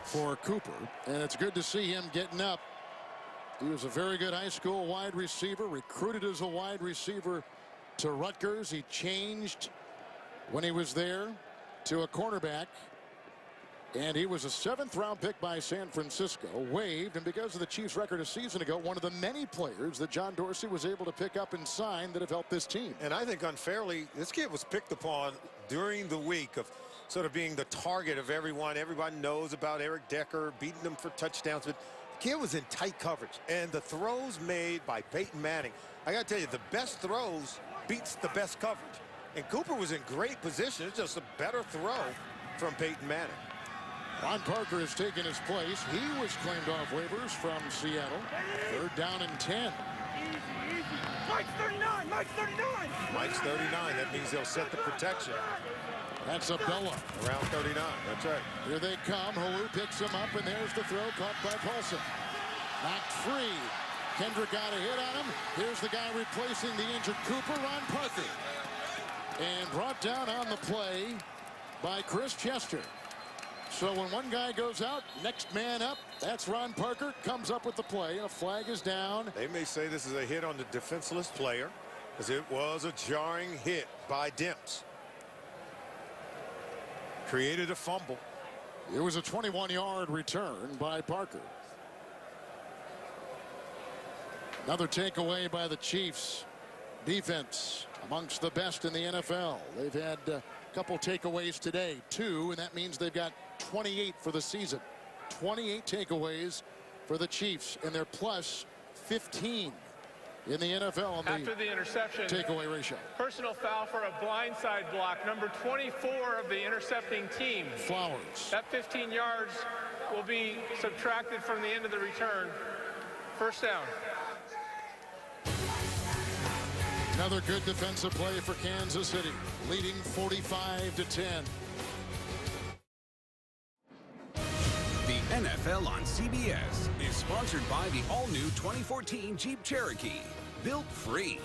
for Cooper. And it's good to see him getting up. He was a very good high school wide receiver, recruited as a wide receiver to Rutgers. He changed when he was there to a cornerback, and he was a 7th-round pick by San Francisco, waived, and because of the Chiefs' record a season ago, one of the many players that John Dorsey was able to pick up and sign that have helped this team. And I think unfairly, this kid was picked upon during the week of sort of being the target of everyone. Everyone knows about Eric Decker beating them for touchdowns, but the kid was in tight coverage, and the throws made by Peyton Manning, I got to tell you, the best throws beats the best coverage. And Cooper was in great position. It's just a better throw from Peyton Manning. Ron Parker has taken his place. He was claimed off waivers from Seattle. 3rd down and 10. Easy. Mike's 39. Mike's 39. Mike's 39. That means they'll set the protection. That's Abella. Around 39, that's right. Here they come. Halou picks him up, and there's the throw caught by Paulson. Knocked free. Kendrick got a hit on him. Here's the guy replacing the injured Cooper, Ron Parker. And brought down on the play by Chris Chester. So when one guy goes out, next man up, that's Ron Parker, comes up with the play. A flag is down. They may say this is a hit on the defenseless player, as it was a jarring hit by Demps. Created a fumble. It was a 21-yard return by Parker. Another takeaway by the Chiefs. Defense amongst the best in the NFL. They've had a couple takeaways today, 2, and that means they've got 28 for the season. 28 takeaways for the Chiefs, and they're plus 15 in the NFL on After the interception, takeaway ratio. personal foul for a blindside block, number 24 of the intercepting team. Flowers. That 15 yards will be subtracted from the end of the return. First down. Another good defensive play for Kansas City, leading 45-10. The NFL on CBS is sponsored by the all-new 2014 Jeep Cherokee, built free.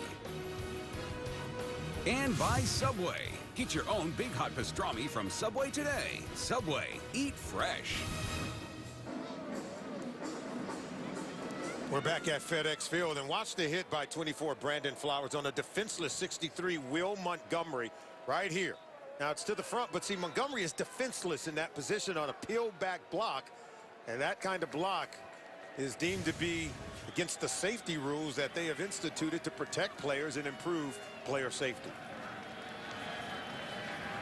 And by Subway. Get your own Big Hot Pastrami from Subway today. Subway, eat fresh. We're back at FedEx Field, and watch the hit by 24 Brandon Flowers on a defenseless 63 Will Montgomery right here. Now it's to the front, but see, Montgomery is defenseless in that position on a peeled back block, and that kind of block is deemed to be against the safety rules that they have instituted to protect players and improve player safety.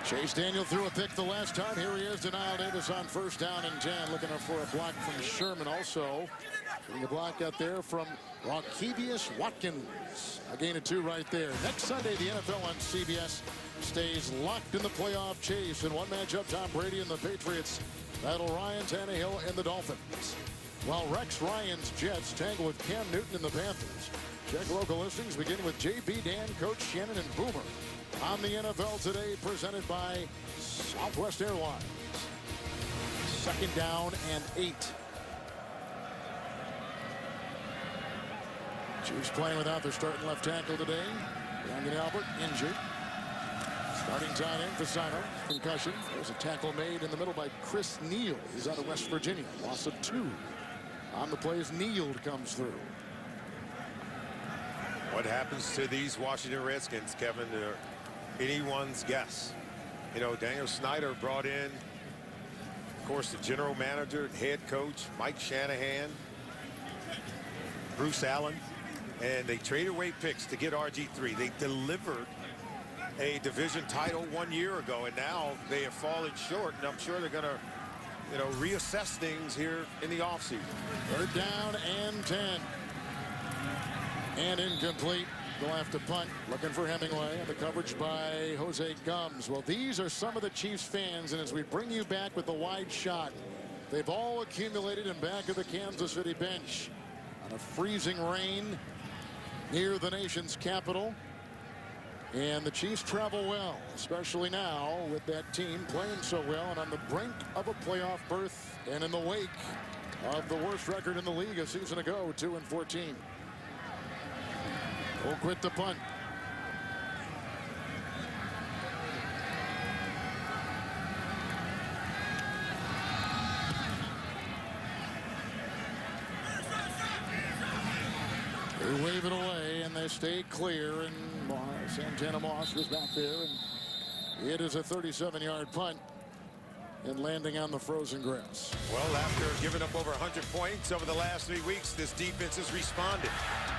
Chase Daniel threw a pick the last time. Here he is, Denial Davis on first down and 10, looking for a block from Sherman also. Getting a block out there from Ronkevious Watkins. A gain of 2 right there. Next Sunday, the NFL on CBS stays locked in the playoff chase. In one matchup, Tom Brady and the Patriots battle Ryan Tannehill and the Dolphins. While Rex Ryan's Jets tangle with Cam Newton and the Panthers. Check local listings beginning with JB, Dan, Coach Shannon, and Boomer. On the NFL Today, presented by Southwest Airlines. Second down and 8. Chiefs playing without their starting left tackle today. Brandon Albert injured. Starting tight end Fasano, concussion. There's a tackle made in the middle by Chris Neal. He's out of West Virginia. Loss of 2. On the plays, Neal comes through. What happens to these Washington Redskins, Kevin? They're anyone's guess. You know, Daniel Snyder brought in, of course, the general manager, head coach, Mike Shanahan, Bruce Allen, and they traded away picks to get RG3. They delivered a division title 1 year ago, and now they have fallen short, and I'm sure they're going to, you know, reassess things here in the offseason. Third down and 10. And incomplete. They'll have to punt. Looking for Hemingway, and the coverage by Jose Gums. Well, these are some of the Chiefs fans, and as we bring you back with the wide shot, they've all accumulated in back of the Kansas City bench on a freezing rain near the nation's capital. And the Chiefs travel well, especially now with that team playing so well and on the brink of a playoff berth and in the wake of the worst record in the league a season ago, 2-14. We'll quit the punt. They wave it away and they stay clear, and Santana Moss was back there, and it is a 37-yard punt and landing on the frozen grass. Well, after giving up over 100 points over the last 3 weeks, this defense has responded,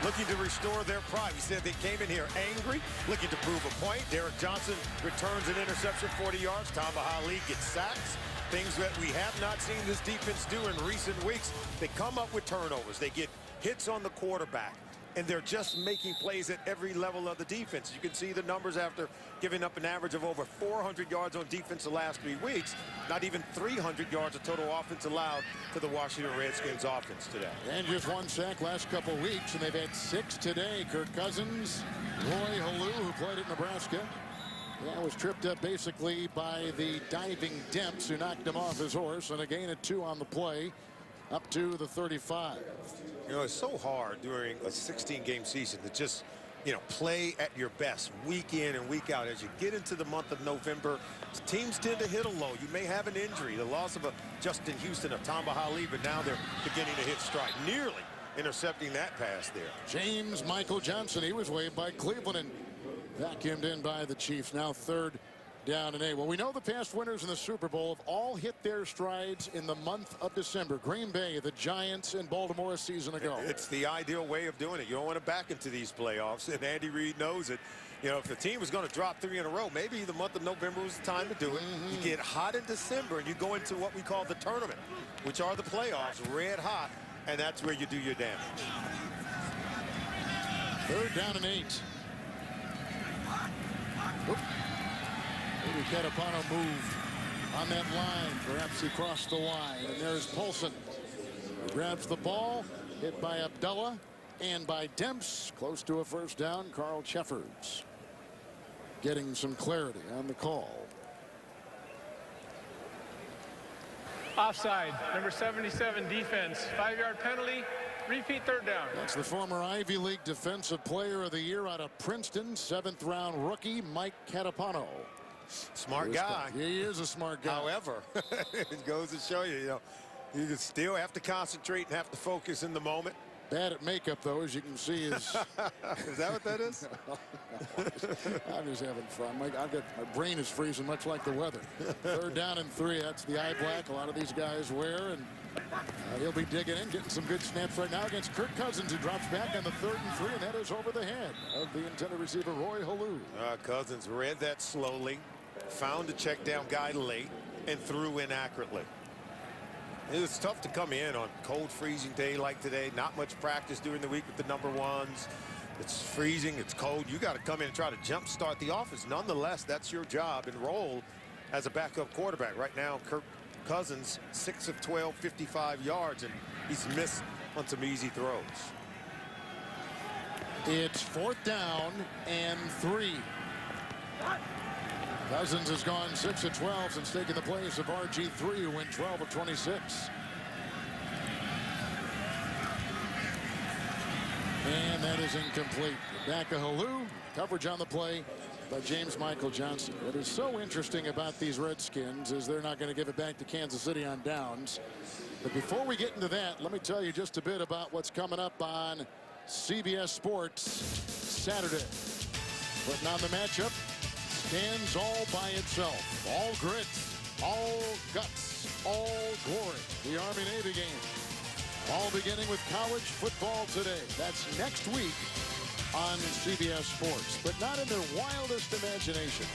looking to restore their pride. We said they came in here angry, looking to prove a point. Derek Johnson returns an interception 40 yards. Tamba Hali gets sacks. Things that we have not seen this defense do in recent weeks. They come up with turnovers. They get hits on the quarterback, and they're just making plays at every level of the defense. You can see the numbers after giving up an average of over 400 yards on defense the last 3 weeks. Not even 300 yards of total offense allowed to the Washington Redskins offense today. And just 1 sack last couple weeks, and they've had 6 today. Kirk Cousins, Roy Halou, who played at Nebraska, Yeah, was tripped up basically by the diving Demps, who knocked him off his horse, and a gain of 2 on the play, up to the 35. You know, it's so hard during a 16-game season to just, you know, play at your best week in and week out. As you get into the month of November, teams tend to hit a low. You may have an injury, the loss of a Justin Houston, a Tamba Hali, but now they're beginning to hit stride, nearly intercepting that pass there. James Michael Johnson, he was waived by Cleveland and vacuumed in by the Chiefs. Now 3rd down and 8. Well, we know the past winners in the Super Bowl have all hit their strides in the month of December. Green Bay, the Giants, and Baltimore a season ago. It's the ideal way of doing it. You don't want to back into these playoffs, and Andy Reid knows it. You know, if the team was going to drop 3 in a row, maybe the month of November was the time to do it. You get hot in December, and you go into what we call the tournament, which are the playoffs, red hot, and that's where you do your damage. 3rd down and 8. Oop. Maybe Catapano moved on that line. Perhaps he crossed the line. And there's Polson, who grabs the ball, hit by Abdullah and by Demps. Close to a 1st down. Carl Cheffers getting some clarity on the call. Offside, number 77 defense, 5-yard penalty, repeat 3rd down. That's the former Ivy League Defensive Player of the Year out of Princeton, 7th round rookie Mike Catapano. Smart guy. He is a smart guy. However, it goes to show you, you know, you can still have to concentrate and have to focus in the moment. Bad at makeup, though, as you can see. Is that what that is? I'm just having fun. My brain is freezing, much like the weather. 3rd down and 3. That's the eye black a lot of these guys wear, and he'll be digging in, getting some good snaps right now against Kirk Cousins, who drops back on the 3rd and 3, and that is over the head of the intended receiver, Roy Halou. Cousins read that slowly, found a check down guy late, and threw inaccurately. It's tough to come in on a cold, freezing day like today. Not much practice during the week with the number 1s. It's freezing, it's cold. You got to come in and try to jumpstart the offense. Nonetheless, that's your job and role as a backup quarterback. Right now, Kirk Cousins, 6 of 12, 55 yards, and he's missed on some easy throws. It's 4th down and 3. Cousins has gone 6 of 12 since taking the place of RG3, who went 12 of 26. And that is incomplete. Back to Halou. Coverage on the play by James Michael Johnson. What is so interesting about these Redskins is they're not going to give it back to Kansas City on downs. But before we get into that, let me tell you just a bit about what's coming up on CBS Sports Saturday. Putting on the matchup, stands all by itself. All grit, all guts, all glory. The Army-Navy game. All beginning with college football today. That's next week on CBS Sports. But not in their wildest imagination.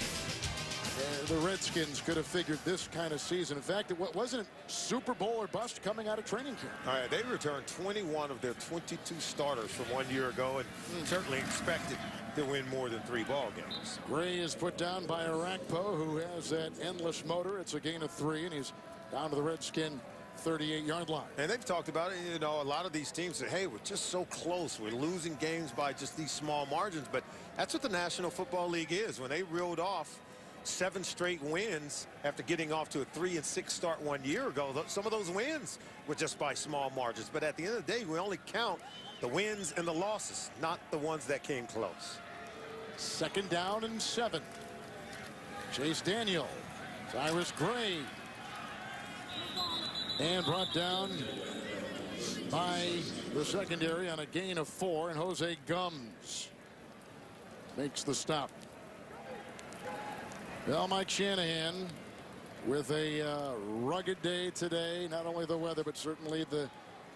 The Redskins could have figured this kind of season. In fact, it wasn't Super Bowl or bust coming out of training camp. All right, they returned 21 of their 22 starters from 1 year ago, and certainly expected to win more than 3 ball games. Gray is put down by Arakpo, who has that endless motor. It's a gain of 3, and he's down to the Redskin 38-yard line. And they've talked about it. You know, a lot of these teams say, hey, we're just so close. We're losing games by just these small margins. But that's what the National Football League is. When they reeled off 7 straight wins after getting off to a 3-6 start 1 year ago, some of those wins were just by small margins. But at the end of the day, we only count the wins and the losses, not the ones that came close. 2nd down and 7. Chase Daniel, Cyrus Gray, and brought down by the secondary on a gain of 4, and Jose Gums makes the stop. Well, Mike Shanahan with a rugged day today. Not only the weather, but certainly the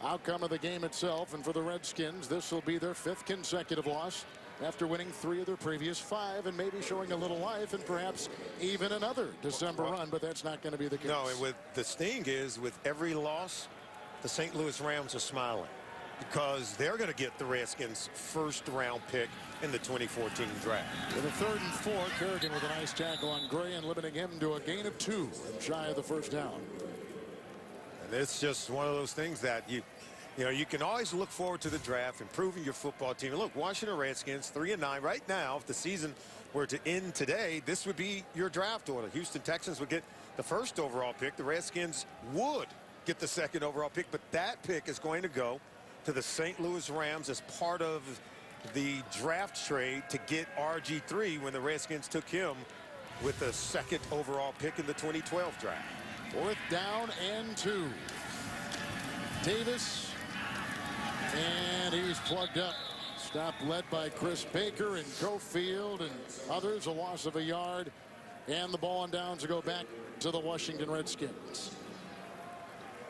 outcome of the game itself. And for the Redskins, this will be their 5th consecutive loss after winning 3 of their previous 5, and maybe showing a little life and perhaps even another December run, but that's not going to be the case. No, and with the sting is, with every loss, the St. Louis Rams are smiling because they're going to get the Redskins' 1st round pick in the 2014 draft. With a 3rd and 4, Kerrigan with a nice tackle on Gray and limiting him to a gain of 2 and shy of the 1st down. And it's just one of those things that You know, you can always look forward to the draft, improving your football team. And look, Washington Redskins 3-9 right now. If the season were to end today, this would be your draft order. Houston Texans would get the first overall pick. The Redskins would get the second overall pick, but that pick is going to go to the St. Louis Rams as part of the draft trade to get RG3 when the Redskins took him with the second overall pick in the 2012 draft. 4th down and 2. Davis, and he's plugged up. Stop led by Chris Baker and Cofield and others. A loss of a yard, and the ball on downs to go back to the Washington Redskins.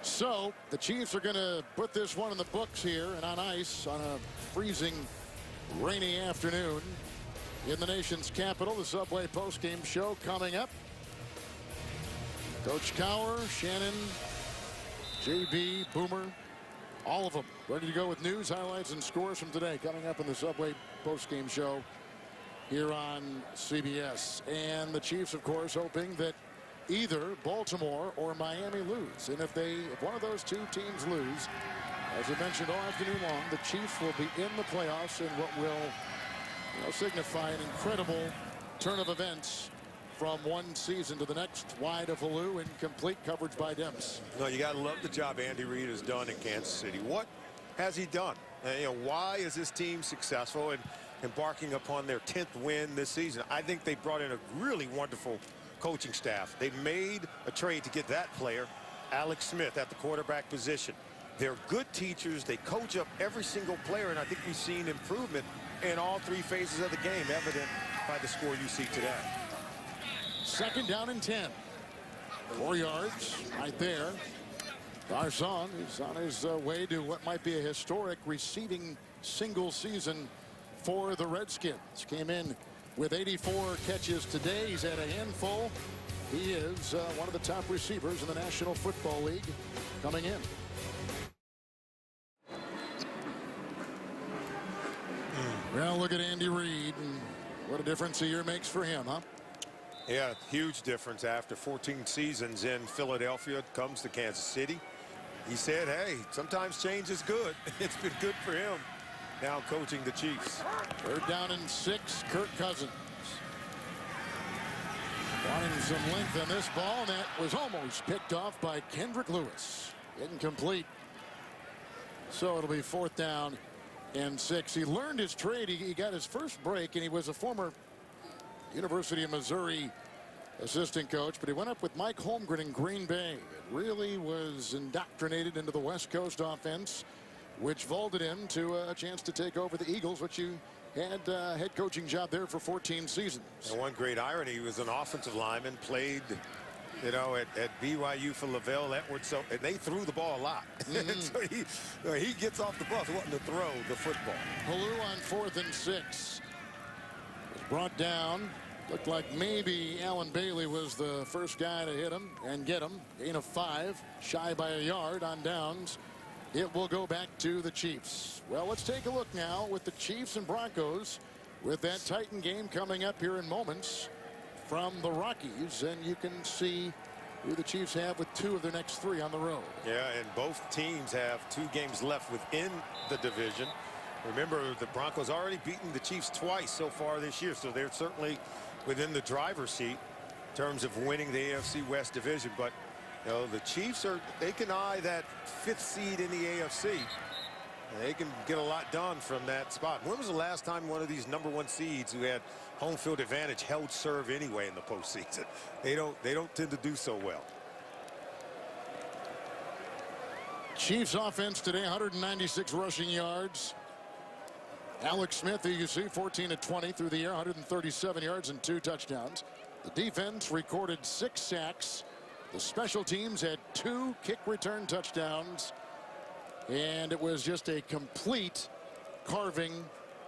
So the Chiefs are going to put this one in the books here and on ice on a freezing, rainy afternoon in the nation's capital. The Subway postgame show coming up. Coach Cowher, Shannon, JB, Boomer, all of them ready to go with news, highlights, and scores from today coming up in the Subway postgame show here on CBS. And the Chiefs, of course, hoping that either Baltimore or Miami lose. And if one of those two teams lose, as I mentioned all afternoon long, the Chiefs will be in the playoffs in what will signify an incredible turn of events from one season to the next. Wide of Halloo and complete coverage by Demps. No, you got to love the job Andy Reid has done in Kansas City. What has he done? Why is this team successful and embarking upon their 10th win this season? I think they brought in a really wonderful coaching staff. They made a trade to get that player, Alex Smith, at the quarterback position. They're good teachers. They coach up every single player, and I think we've seen improvement in all 3 phases of the game, evident by the score you see today. 2nd down and 10. 4 yards right there. Garcon is on his way to what might be a historic receiving single season for the Redskins. Came in with 84 catches today. He's had a handful. He is one of the top receivers in the National Football League coming in. Well, look at Andy Reid and what a difference a year makes for him, huh? Yeah, huge difference. After 14 seasons in Philadelphia, comes to Kansas City. He said, hey, sometimes change is good. It's been good for him now coaching the Chiefs. 3rd down and 6. Kirk Cousins wanting some length on this ball, and that was almost picked off by Kendrick Lewis. Incomplete. So it'll be 4th down and 6. He learned his trade. He got his first break, and he was a former University of Missouri assistant coach, but he went up with Mike Holmgren in Green Bay. It really was indoctrinated into the West Coast offense, which vaulted him to a chance to take over the Eagles, which you had head coaching job there for 14 seasons. And one great irony, he was an offensive lineman, played at BYU for Lavelle Edwards, so and they threw the ball a lot. So he gets off the bus wanting to throw the football. Halloo on 4th and 6 was brought down. Looked like maybe Alan Bailey was the first guy to hit him and get him. Gain of 5, shy by a yard on downs. It will go back to the Chiefs. Well, let's take a look now with the Chiefs and Broncos with that Titan game coming up here in moments from the Rockies, and you can see who the Chiefs have with 2 of their next 3 on the road. Yeah, and both teams have 2 games left within the division. Remember, the Broncos already beaten the Chiefs twice so far this year, so they're certainly within the driver's seat in terms of winning the AFC West division. But the Chiefs they can eye that 5th seed in the AFC. They can get a lot done from that spot. When was the last time one of these #1 seeds who had home field advantage held serve anyway in the postseason? They don't tend to do so well. Chiefs offense today, 196 rushing yards. Alex Smith, you see, 14 of 20 through the air, 137 yards and 2 touchdowns. The defense recorded 6 sacks. The special teams had 2 kick return touchdowns. And it was just a complete carving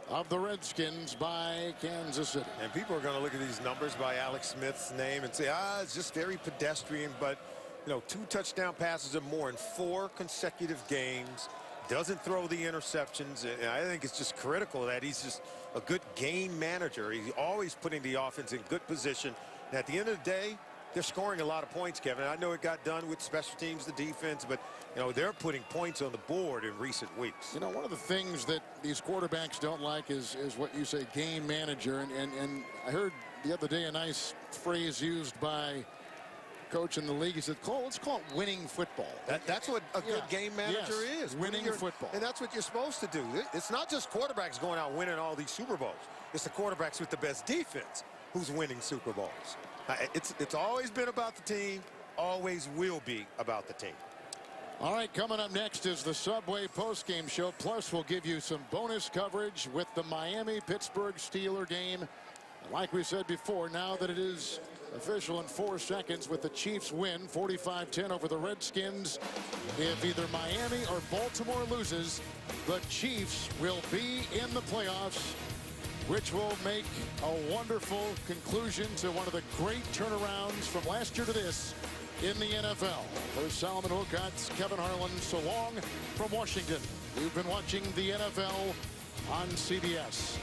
of the Redskins by Kansas City. And people are going to look at these numbers by Alex Smith's name and say, it's just very pedestrian. But, 2 touchdown passes or more in 4 consecutive games. Doesn't throw the interceptions. And I think it's just critical that he's just a good game manager. He's always putting the offense in good position. And at the end of the day, they're scoring a lot of points, Kevin. I know it got done with special teams, the defense, but, you know, they're putting points on the board in recent weeks. You know, one of the things that these quarterbacks don't like is what you say, game manager. And I heard the other day a nice phrase used by coach in the league. He said, let's call it winning football. That's what a good game manager is. Winning football. And that's what you're supposed to do. It's not just quarterbacks going out winning all these Super Bowls. It's the quarterbacks with the best defense who's winning Super Bowls. It's always been about the team, always will be about the team. All right, coming up next is the Subway postgame show. Plus, we'll give you some bonus coverage with the Miami-Pittsburgh Steelers game. And like we said before, now that it is official in 4 seconds with the Chiefs win 45-10 over the Redskins, if either Miami or Baltimore loses, the Chiefs will be in the playoffs, which will make a wonderful conclusion to one of the great turnarounds from last year to this in the NFL. For Solomon Wilcott's Kevin Harlan, so long from Washington. You've been watching the NFL on CBS.